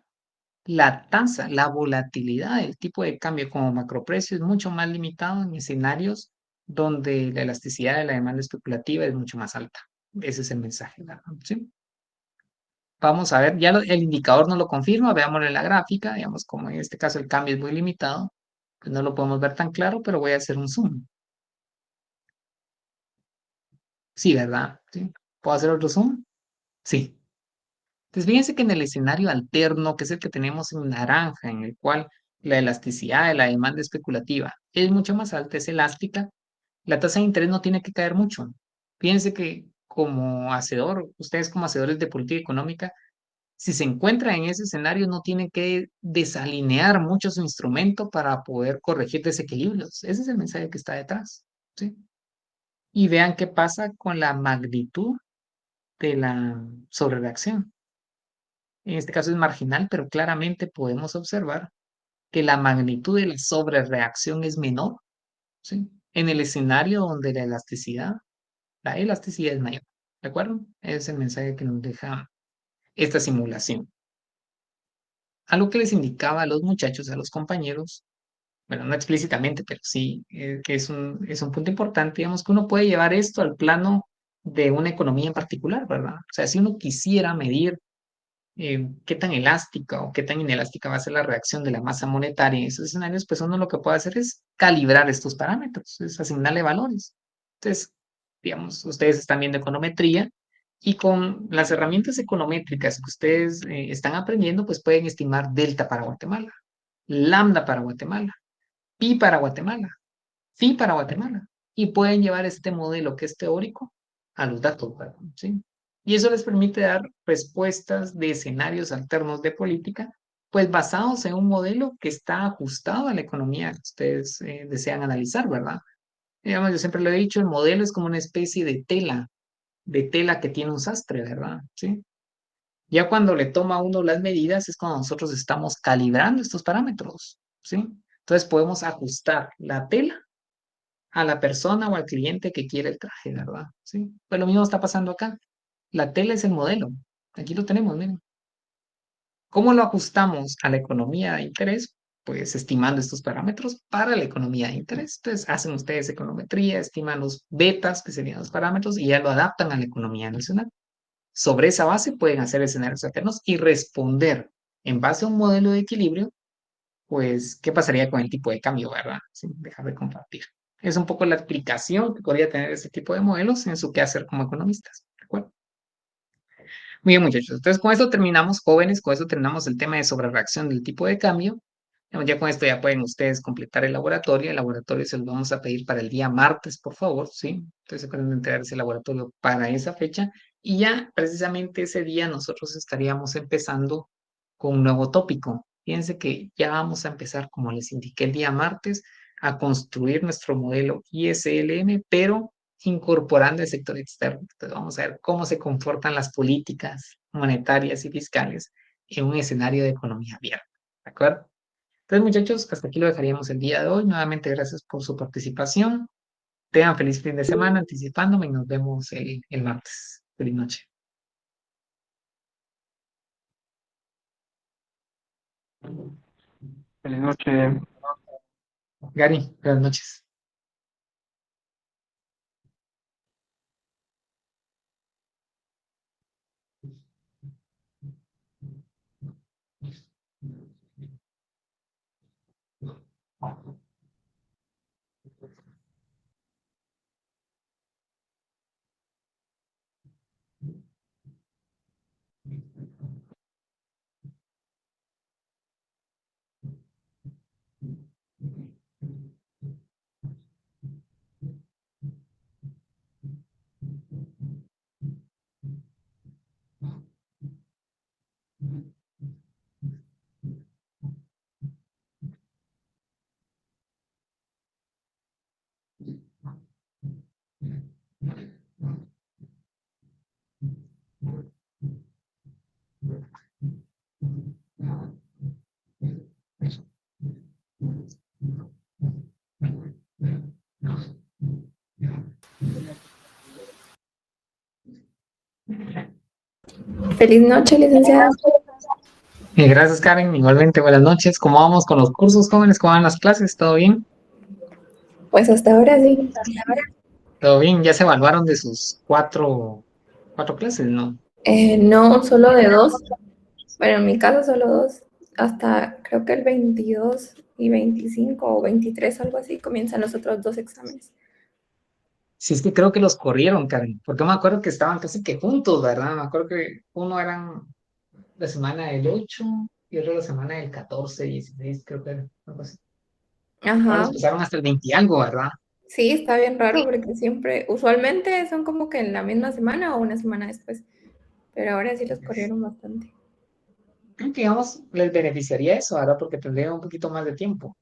la tasa, la volatilidad del tipo de cambio como macroprecio es mucho más limitado en escenarios donde la elasticidad de la demanda especulativa es mucho más alta. Ese es el mensaje, ¿verdad? ¿Sí? Vamos a ver, ya el indicador no lo confirma, veámoslo en la gráfica, digamos, como en este caso el cambio es muy limitado, pues no lo podemos ver tan claro, pero voy a hacer un zoom. Sí, ¿verdad? ¿Sí? ¿Puedo hacer otro zoom? Sí. Entonces, fíjense que en el escenario alterno, que es el que tenemos en naranja, en el cual la elasticidad de la demanda especulativa es mucho más alta, es elástica, la tasa de interés no tiene que caer mucho. Fíjense que como hacedor, ustedes como hacedores de política económica, si se encuentra en ese escenario, no tiene que desalinear mucho su instrumento para poder corregir desequilibrios. Ese es el mensaje que está detrás, ¿sí? Y vean qué pasa con la magnitud de la sobrereacción. En este caso es marginal, pero claramente podemos observar que la magnitud de la sobrereacción es menor, ¿sí? En el escenario donde la elasticidad es mayor, ¿de acuerdo? Es el mensaje que nos deja esta simulación. Algo que les indicaba a los muchachos, a los compañeros, bueno, no explícitamente, pero sí, que es un punto importante, digamos que uno puede llevar esto al plano de una economía en particular, ¿verdad? O sea, si uno quisiera medir qué tan elástica o qué tan inelástica va a ser la reacción de la masa monetaria en esos escenarios, pues uno lo que puede hacer es calibrar estos parámetros, es asignarle valores. Entonces, digamos, ustedes están viendo econometría y con las herramientas econométricas que ustedes están aprendiendo, pues pueden estimar delta para Guatemala, lambda para Guatemala, pi para Guatemala, phi para Guatemala, y pueden llevar este modelo que es teórico a los datos, ¿verdad? ¿Sí? Y eso les permite dar respuestas de escenarios alternos de política, pues basados en un modelo que está ajustado a la economía que ustedes desean analizar, ¿verdad? Digamos, yo siempre lo he dicho, el modelo es como una especie de tela que tiene un sastre, ¿verdad? ¿Sí? Ya cuando le toma a uno las medidas es cuando nosotros estamos calibrando estos parámetros, ¿sí? Entonces podemos ajustar la tela a la persona o al cliente que quiere el traje, ¿verdad? ¿Sí? Pues lo mismo está pasando acá. La tela es el modelo. Aquí lo tenemos, miren. ¿Cómo lo ajustamos a la economía de interés? Pues estimando estos parámetros para la economía de interés. Entonces hacen ustedes econometría, estiman los betas, que serían los parámetros, y ya lo adaptan a la economía nacional. Sobre esa base pueden hacer escenarios alternos y responder en base a un modelo de equilibrio, pues, ¿qué pasaría con el tipo de cambio, verdad? Sí, dejar de compartir. Es un poco la aplicación que podría tener este tipo de modelos en su quehacer como economistas, ¿de acuerdo? Muy bien, muchachos. Entonces, con esto terminamos, jóvenes, con esto terminamos el tema de sobrereacción del tipo de cambio. Ya con esto ya pueden ustedes completar el laboratorio. El laboratorio se lo vamos a pedir para el día martes, por favor, ¿sí? Entonces, se pueden entregar ese laboratorio para esa fecha. Y ya, precisamente ese día, nosotros estaríamos empezando con un nuevo tópico. Fíjense que ya vamos a empezar, como les indiqué el día martes, a construir nuestro modelo ISLM, pero incorporando el sector externo. Entonces vamos a ver cómo se comportan las políticas monetarias y fiscales en un escenario de economía abierta. ¿De acuerdo? Entonces, muchachos, hasta aquí lo dejaríamos el día de hoy. Nuevamente, gracias por su participación. Tengan feliz fin de semana anticipándome y nos vemos el martes. Feliz noche. Feliz noche. Gary, buenas noches. Feliz noche, licenciada. Gracias, Karen. Igualmente, buenas noches. ¿Cómo vamos con los cursos, jóvenes? ¿Cómo van las clases? ¿Todo bien? Pues hasta ahora sí. ¿Todo bien? ¿Ya se evaluaron de sus cuatro clases, no? No, solo de 2. Bueno, en mi caso solo 2. Hasta creo que el 22 y 25 o 23, algo así, comienzan los otros 2 exámenes. Sí, es que creo que los corrieron, Karen, porque me acuerdo que estaban casi que juntos, ¿verdad? Me acuerdo que uno eran la semana del 8 y otro la semana del 14, 16, creo que era, algo así. Ahora los Ajá. pasaron hasta el 20 y algo, ¿verdad? Sí, está bien raro porque siempre, usualmente son como que en la misma semana o una semana después, pero ahora sí los corrieron bastante. Creo que, digamos, les beneficiaría eso, ¿verdad? Porque tendrían un poquito más de tiempo.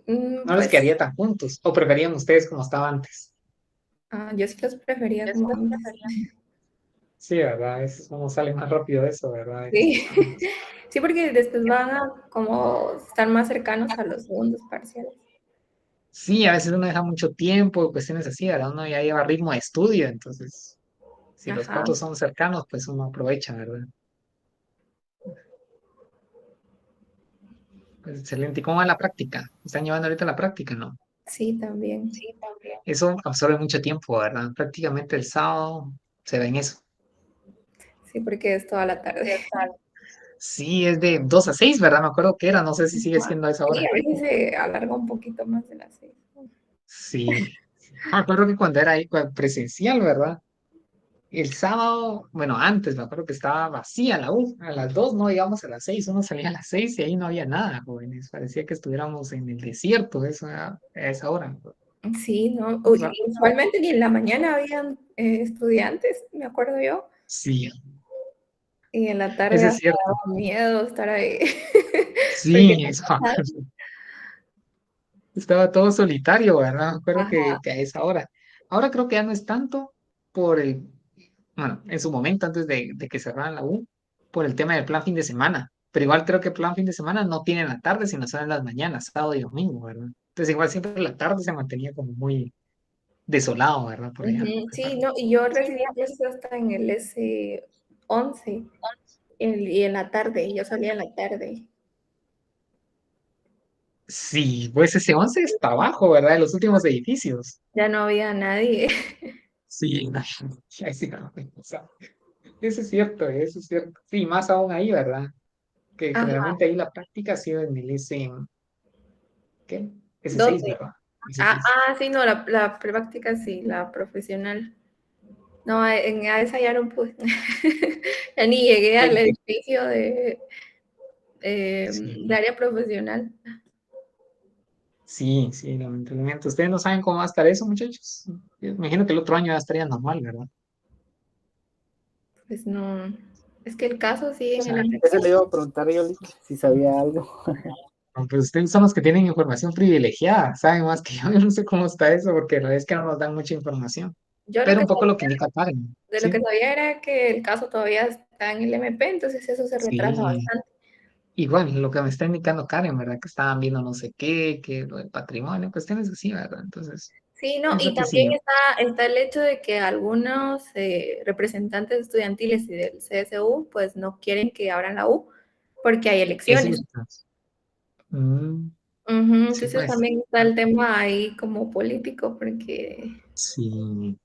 No les Pues quedaría tan juntos. ¿O preferían ustedes como estaba antes? yo sí los prefería como antes. Sí, ¿verdad? Es como sale más rápido eso, ¿verdad? Sí. Sí, porque después van a como estar más cercanos a los segundos parciales. Sí, a veces uno deja mucho tiempo, cuestiones así, ¿verdad? Uno ya lleva ritmo de estudio, entonces, si los Ajá. puntos son cercanos, pues uno aprovecha, ¿verdad? Pues excelente. ¿Y cómo va la práctica? ¿Están llevando ahorita la práctica, no? Sí, también. Eso absorbe mucho tiempo, ¿verdad? Prácticamente el sábado se ve en eso. Sí, porque es toda la tarde. Sí, es de 2 a 6, ¿verdad? Me acuerdo que era, no sé si sigue siendo a esa Sí, hora. a veces se alarga un poquito más de las 6. Sí. Me acuerdo que cuando era ahí presencial, ¿verdad? El sábado, bueno, antes me acuerdo que estaba vacía la U, a las 2 no íbamos a las 6, uno salía a las 6 y ahí no había nada, jóvenes. Parecía que estuviéramos en el desierto a esa hora. Sí, no. O sea, Usualmente ni en la mañana habían estudiantes, me acuerdo yo. sí, Y en la tarde eso es hasta cierto. daba miedo estar ahí. Porque Sí, eso. Estaba todo solitario, ¿verdad? Me acuerdo ajá, que a esa hora. Ahora creo que ya no es tanto por el, bueno, en su momento antes de que cerraran la U, por el tema del plan fin de semana. Pero igual creo que plan fin de semana no tiene en la tarde, sino son en las mañanas, sábado y domingo, ¿verdad? Entonces igual siempre la tarde se mantenía como muy desolado, ¿verdad? Por allá. ujú, sí, no, y yo recibía clases hasta en el S11 y en la tarde, yo salía en la tarde. Sí, pues ese 11 está abajo, ¿verdad? De los últimos edificios. Ya no había nadie. Sí, no, ahí sí, no, o sea, eso es cierto, eso es cierto. Sí, más aún ahí, ¿verdad? Que Ajá, generalmente ahí la práctica ha sido en el S, ¿qué? S6, ¿dónde? ¿verdad? S6. Sí, no, la práctica sí, la profesional. No, a esa ya no pude. Ya ni llegué al Sí, edificio de sí, área profesional. sí, sí, lamentablemente. ¿Ustedes no saben cómo va a estar eso, muchachos? Yo imagino que el otro año ya estaría normal, ¿verdad? Pues no, es que el caso sigue en el Sí. Eso MP. le iba a preguntar yo, Lick, si sabía algo. Aunque ustedes son los que tienen información privilegiada, saben más que yo. Yo no sé cómo está eso, porque la verdad es que no nos dan mucha información. Yo lo Pero que un poco lo que sabía, indica Karen, de lo que ¿sí? sabía era que el caso todavía está en el MP, entonces eso se retrasa Sí, bastante. igual, lo que me está indicando Karen, ¿verdad? Que estaban viendo no sé qué, que lo del patrimonio, cuestiones así, ¿verdad? Entonces, Sí, no, pienso y que también sí. está el hecho de que algunos representantes estudiantiles y del CSU pues no quieren que abran la U porque hay Eso elecciones. está. Mm, Ujú, sí, entonces pues. también está el tema ahí como político porque Sí.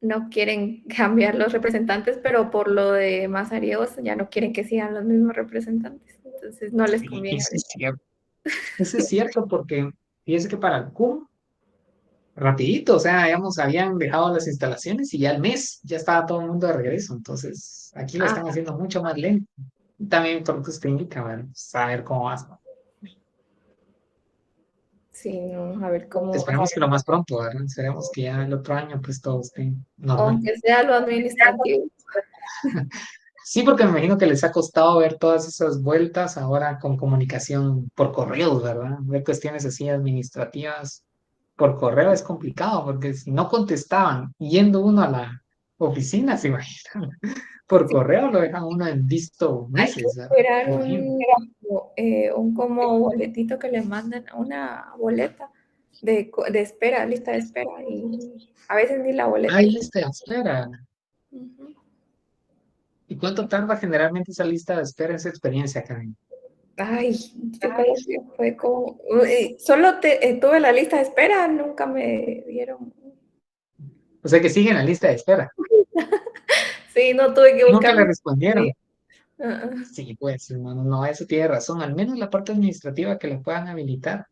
no quieren cambiar los representantes, pero por lo de Mazariegos ya no quieren que sigan los mismos representantes. Entonces no les Sí, conviene eso es ahorita. cierto. Eso es cierto porque fíjese que para el CUM, rapidito, o sea, digamos, habían dejado las instalaciones y ya al mes ya estaba todo el mundo de regreso. Entonces, aquí lo Ah, están haciendo mucho más lento. También por lo que usted indica, bueno, saber cómo va. sí, no, a ver cómo, Esperemos que lo más pronto, ¿verdad? Esperemos que ya el otro año pues todo esté normal. aunque sea lo administrativo. Sí, porque me imagino que les ha costado ver todas esas vueltas ahora con comunicación por correos, ¿verdad? Ver cuestiones así administrativas por correo es complicado, porque si no contestaban yendo uno a la oficina, se imaginan, por Sí, correo lo dejan uno en visto hay que meses, ¿verdad? esperar Me imagino. un como boletito que le mandan, una boleta de espera, lista de espera, y a veces ni la boleta. Hay lista de espera. Ujú. ¿Y cuánto tarda generalmente esa lista de espera, esa experiencia, Karen? Ay, yo creo que fue como, solo tuve la lista de espera, nunca me dieron. O sea que siguen la lista de espera. Sí, no tuve que Nunca buscar. le respondieron. Ah, Sí, pues, hermano, no, eso tiene razón. Al menos la parte administrativa que la puedan habilitar,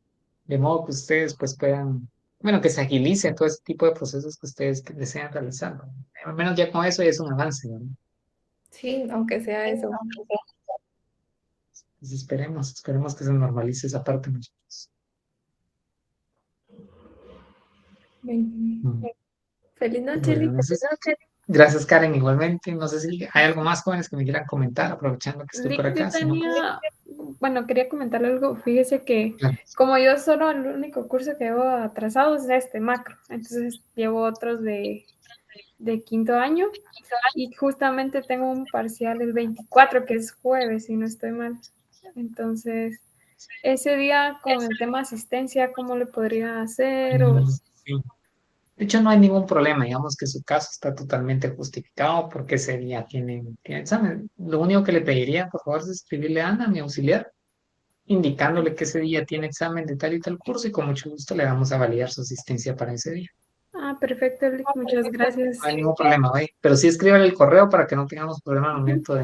de modo que ustedes pues puedan, bueno, que se agilice todo ese tipo de procesos que ustedes desean realizar, ¿no? Al menos ya con eso ya es un avance, ¿no? sí, aunque sea eso. Pues esperemos que se normalice esa parte, muchachos. Ven. Mm. Feliz noche, Bueno, Liz. no sé. Gracias, Karen, igualmente. No sé si hay algo más, jóvenes, que me quieran comentar, aprovechando que estoy por Lick, yo acá. Si no, tenía, bueno, quería comentarle algo. Fíjese que claro. como yo solo el único curso que llevo atrasado es macro, entonces llevo otros de quinto año y justamente tengo un parcial el 24, que es jueves, si no estoy mal. Entonces, ese día con el tema asistencia, ¿cómo le podría hacer? Sí. De hecho, no hay ningún problema, digamos que su caso está totalmente justificado porque ese día tiene examen. Lo único que le pediría, por favor, es escribirle a Ana, mi auxiliar, indicándole que ese día tiene examen de tal y tal curso y con mucho gusto le vamos a validar su asistencia para ese día. Ah, perfecto, Lick, muchas gracias. No hay ningún problema, ¿ve? Pero sí escríbale el correo para que no tengamos problema al momento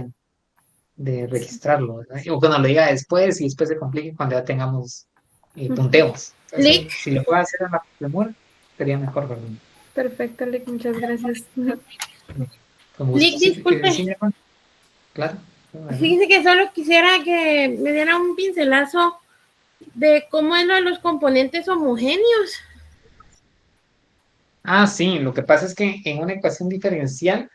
de registrarlo, ¿verdad? O que nos lo diga después y después se complique cuando ya tengamos punteos. Entonces, Lick, si lo puede hacer en la demora, sería mejor, ¿verdad? Perfecto, Lick, muchas gracias. Con gusto. Lick, disculpe. Sí, claro. Fíjese que solo quisiera que me diera un pincelazo de cómo es lo de los componentes homogéneos. Ah, sí, lo que pasa es que en una ecuación diferencial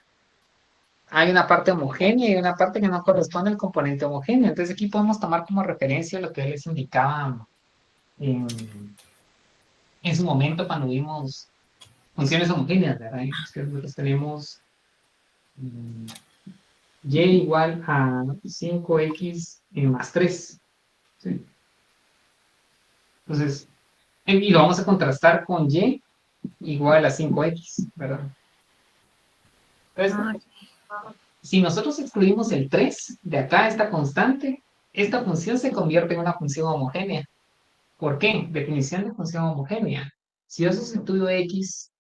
hay una parte homogénea y una parte que no corresponde al componente homogéneo. Entonces aquí podemos tomar como referencia lo que les indicaba en su momento cuando vimos funciones homogéneas, ¿verdad? Es que nosotros tenemos y igual a 5x más 3. ¿Sí? Entonces, y lo vamos a contrastar con y igual a 5x, ¿verdad? Entonces, si nosotros excluimos el 3 de acá, esta constante, esta función se convierte en una función homogénea. ¿Por qué? Definición de función homogénea. Si yo sustituyo x,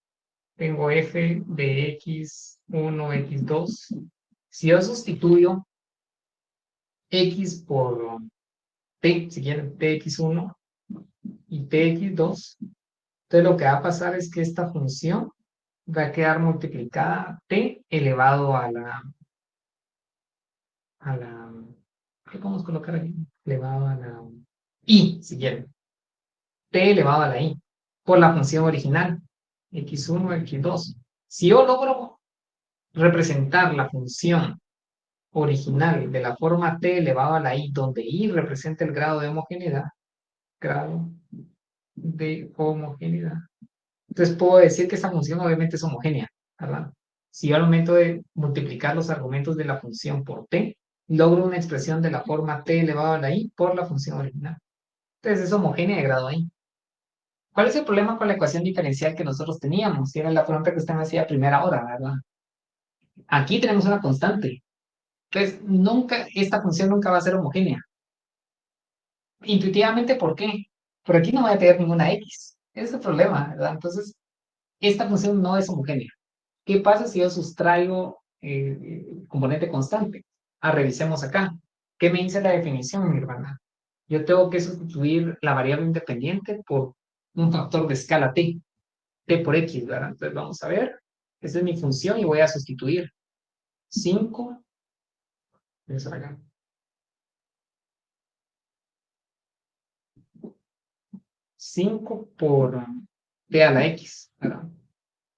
tengo f de x1, x2. Si yo sustituyo x por t, si quieren, tx1 y tx2, entonces lo que va a pasar es que esta función va a quedar multiplicada t elevado a la ¿qué podemos colocar aquí? Elevado a la i, si quieren. T elevado a la i, por la función original, x1, x2. Si yo logro representar la función original de la forma t elevado a la i, donde i representa el grado de homogeneidad, entonces puedo decir que esta función obviamente es homogénea, ¿verdad? Si yo al momento de multiplicar los argumentos de la función por t, logro una expresión de la forma t elevado a la i por la función original. Entonces es homogénea de grado i. ¿Cuál es el problema con la ecuación diferencial que nosotros teníamos? Y era la pregunta que usted me hacía a primera hora, ¿verdad? Aquí tenemos una constante. Entonces, esta función nunca va a ser homogénea. Intuitivamente, ¿por qué? Por aquí no voy a tener ninguna x. Ese es el problema, ¿verdad? Entonces, esta función no es homogénea. ¿Qué pasa si yo sustraigo componente constante? Revisemos acá. ¿Qué me dice la definición, mi hermana? Yo tengo que sustituir la variable independiente por un factor de escala t por x, ¿verdad? Entonces vamos a ver. Esta es mi función y voy a sustituir 5. Eso acá. 5 por t a la x, ¿verdad?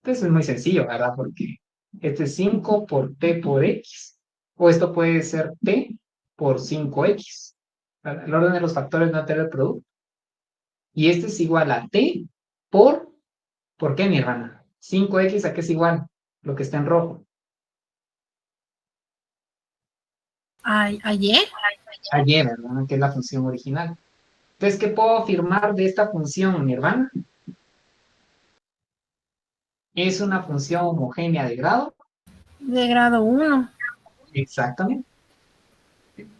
Entonces es muy sencillo, ¿verdad? Porque este es 5 por t por x, o esto puede ser t por 5x. ¿Verdad? El orden de los factores no altera el producto. Y este es igual a t ¿por qué, mi hermana? 5x, ¿a qué es igual? Lo que está en rojo. ¿A y? A y, ¿verdad? Que es la función original. Entonces, ¿qué puedo afirmar de esta función, mi hermana? Es una función homogénea de grado. De grado 1. Exactamente.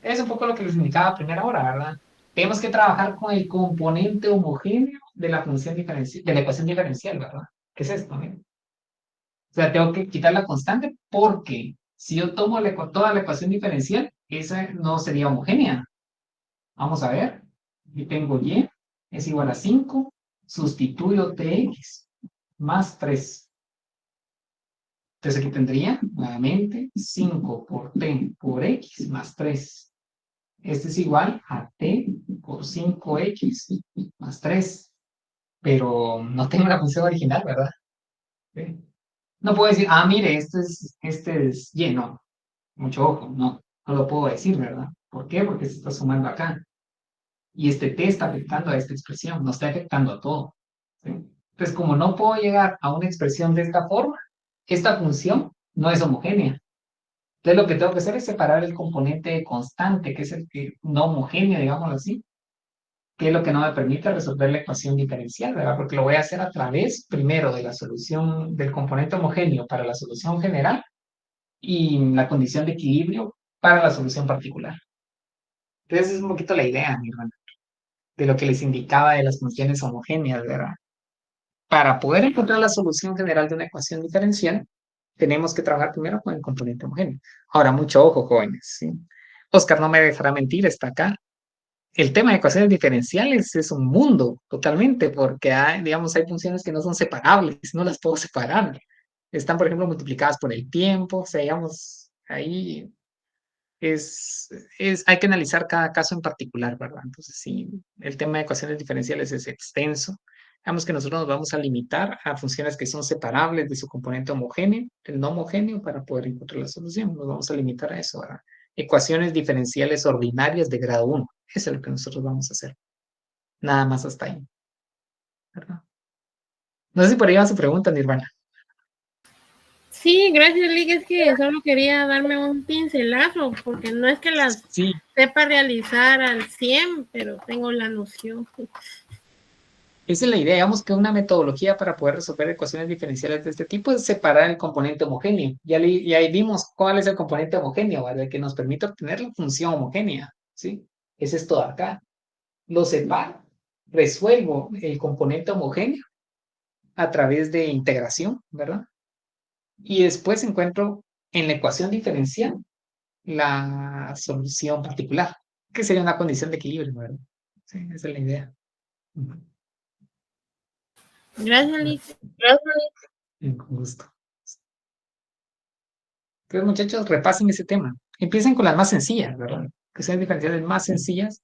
Es un poco lo que les indicaba a primera hora, ¿verdad? Tenemos que trabajar con el componente homogéneo de la función diferencial, de la ecuación diferencial, ¿verdad? ¿Qué es esto? ¿No? O sea, tengo que quitar la constante porque si yo tomo toda la ecuación diferencial, esa no sería homogénea. Vamos a ver. Aquí tengo y es igual a 5, sustituyo tx más 3. Entonces aquí tendría nuevamente 5 por t por x más 3. Este es igual a t por 5x más 3. Pero no tengo la función original, ¿verdad? ¿Sí? No puedo decir, mire, este es Y, no. Mucho ojo, no lo puedo decir, ¿verdad? ¿Por qué? Porque se está sumando acá. Y este T está afectando a esta expresión, no está afectando a todo. ¿Sí? Entonces, como no puedo llegar a una expresión de esta forma, esta función no es homogénea. Entonces, lo que tengo que hacer es separar el componente constante, que es el que no homogéneo, digámoslo así, que es lo que no me permite resolver la ecuación diferencial, ¿verdad? Porque lo voy a hacer a través, primero, de la solución del componente homogéneo para la solución general y la condición de equilibrio para la solución particular. Entonces, es un poquito la idea, mi hermano, de lo que les indicaba de las funciones homogéneas, ¿verdad? Para poder encontrar la solución general de una ecuación diferencial, tenemos que trabajar primero con el componente homogéneo. Ahora, mucho ojo, jóvenes, ¿sí? Oscar no me dejará mentir, está acá. El tema de ecuaciones diferenciales es un mundo totalmente, porque hay, digamos, hay funciones que no son separables, no las puedo separar. Están, por ejemplo, multiplicadas por el tiempo, o sea, digamos, ahí hay que analizar cada caso en particular, ¿verdad? Entonces, sí, el tema de ecuaciones diferenciales es extenso. Digamos que nosotros nos vamos a limitar a funciones que son separables de su componente homogéneo, el no homogéneo, para poder encontrar la solución. Nos vamos a limitar a eso, ¿verdad? Ecuaciones diferenciales ordinarias de grado 1. Eso es lo que nosotros vamos a hacer. Nada más hasta ahí, ¿verdad? No sé si por ahí va su pregunta, Nirvana. Sí, gracias, Lick. Es que solo quería darme un pincelazo, porque no es que las sepa realizar al 100, pero tengo la noción. Esa es la idea, digamos que una metodología para poder resolver ecuaciones diferenciales de este tipo es separar el componente homogéneo. Ya ahí vimos cuál es el componente homogéneo, ¿vale? Que nos permite obtener la función homogénea, ¿sí? Es esto de acá. Lo separo, resuelvo el componente homogéneo a través de integración, ¿verdad? Y después encuentro en la ecuación diferencial la solución particular, que sería una condición de equilibrio, ¿verdad? Sí, esa es la idea. Gracias, Lick. Con gusto. Entonces, muchachos, repasen ese tema. Empiecen con las más sencillas, ¿verdad? Que sean diferenciales más sencillas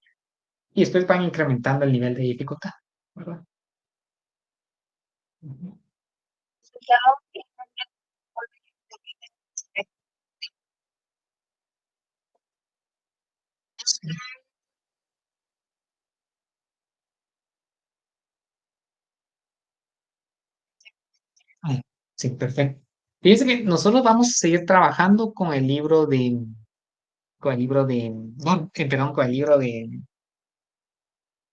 y después van incrementando el nivel de dificultad, ¿verdad? Sí, perfecto. Fíjense que nosotros vamos a seguir trabajando con el libro de, no, perdón, con el libro de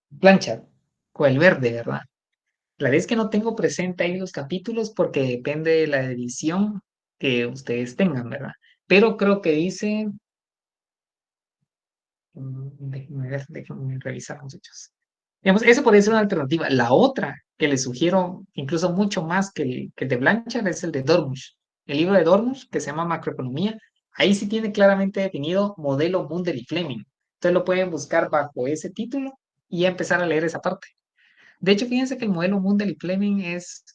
Blanchard, con el verde, ¿verdad? La verdad es que no tengo presente ahí los capítulos porque depende de la edición que ustedes tengan, ¿verdad? Pero creo que dice, déjenme ver, déjenme revisar, muchachos. Digamos, eso podría ser una alternativa. La otra que les sugiero, incluso mucho más que el de Blanchard, es el de Dormush. El libro de Dormush, que se llama Macroeconomía, ahí sí tiene claramente definido modelo Mundell y Fleming. Entonces lo pueden buscar bajo ese título y ya empezar a leer esa parte. De hecho, fíjense que el modelo Mundell y Fleming es,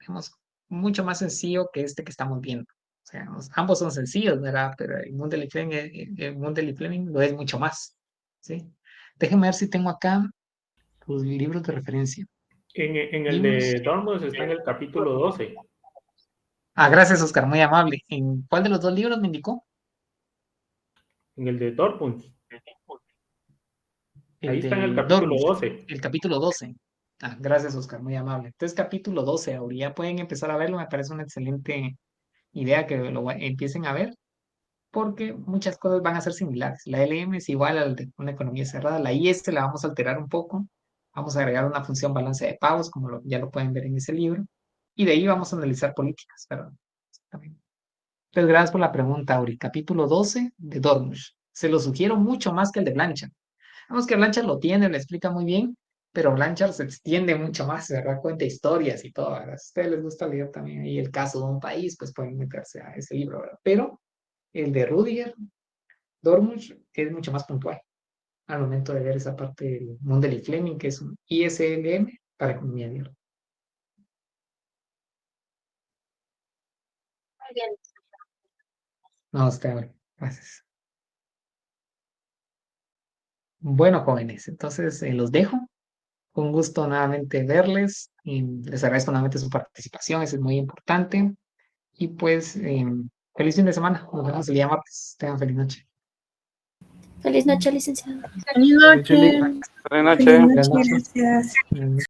digamos, mucho más sencillo que este que estamos viendo. O sea, ambos son sencillos, ¿verdad? Pero el Mundell y Fleming lo es mucho más, ¿sí? Déjenme ver si tengo acá los libros de referencia. En el de Dormus está en el capítulo 12. Gracias, Oscar, muy amable. ¿En cuál de los dos libros me indicó? En el de Dortmund. Ahí está en el capítulo 12. El capítulo 12. Gracias, Oscar, muy amable. Entonces, capítulo 12, ahora ya pueden empezar a verlo, me parece una excelente idea que lo empiecen a ver, porque muchas cosas van a ser similares. La LM es igual a la de una economía cerrada, la IS la vamos a alterar un poco, vamos a agregar una función balance de pagos, como ya lo pueden ver en ese libro, y de ahí vamos a analizar políticas, perdón. Entonces, gracias por la pregunta, Auri. Capítulo 12 de Dormush. Se lo sugiero mucho más que el de Blanchard. Vamos que Blanchard lo tiene, lo explica muy bien, pero Blanchard se extiende mucho más, ¿verdad? Cuenta historias y todo, ¿verdad? Si a ustedes les gusta leer también ahí el caso de un país, pues pueden meterse a ese libro, ¿verdad? Pero el de Rudiger, Dormush, es mucho más puntual al momento de ver esa parte del Mundell y Fleming, que es un ISLM para economía abierta. No, está bien. Gracias. Bueno, jóvenes, entonces los dejo. Un gusto nuevamente verles y les agradezco nuevamente su participación, eso es muy importante. Y pues, feliz fin de semana. Nos vemos el día martes. Tengan feliz noche. Feliz noche, licenciado. Feliz noche. Buenas noches. Buenas noches. Gracias. Buenas noches.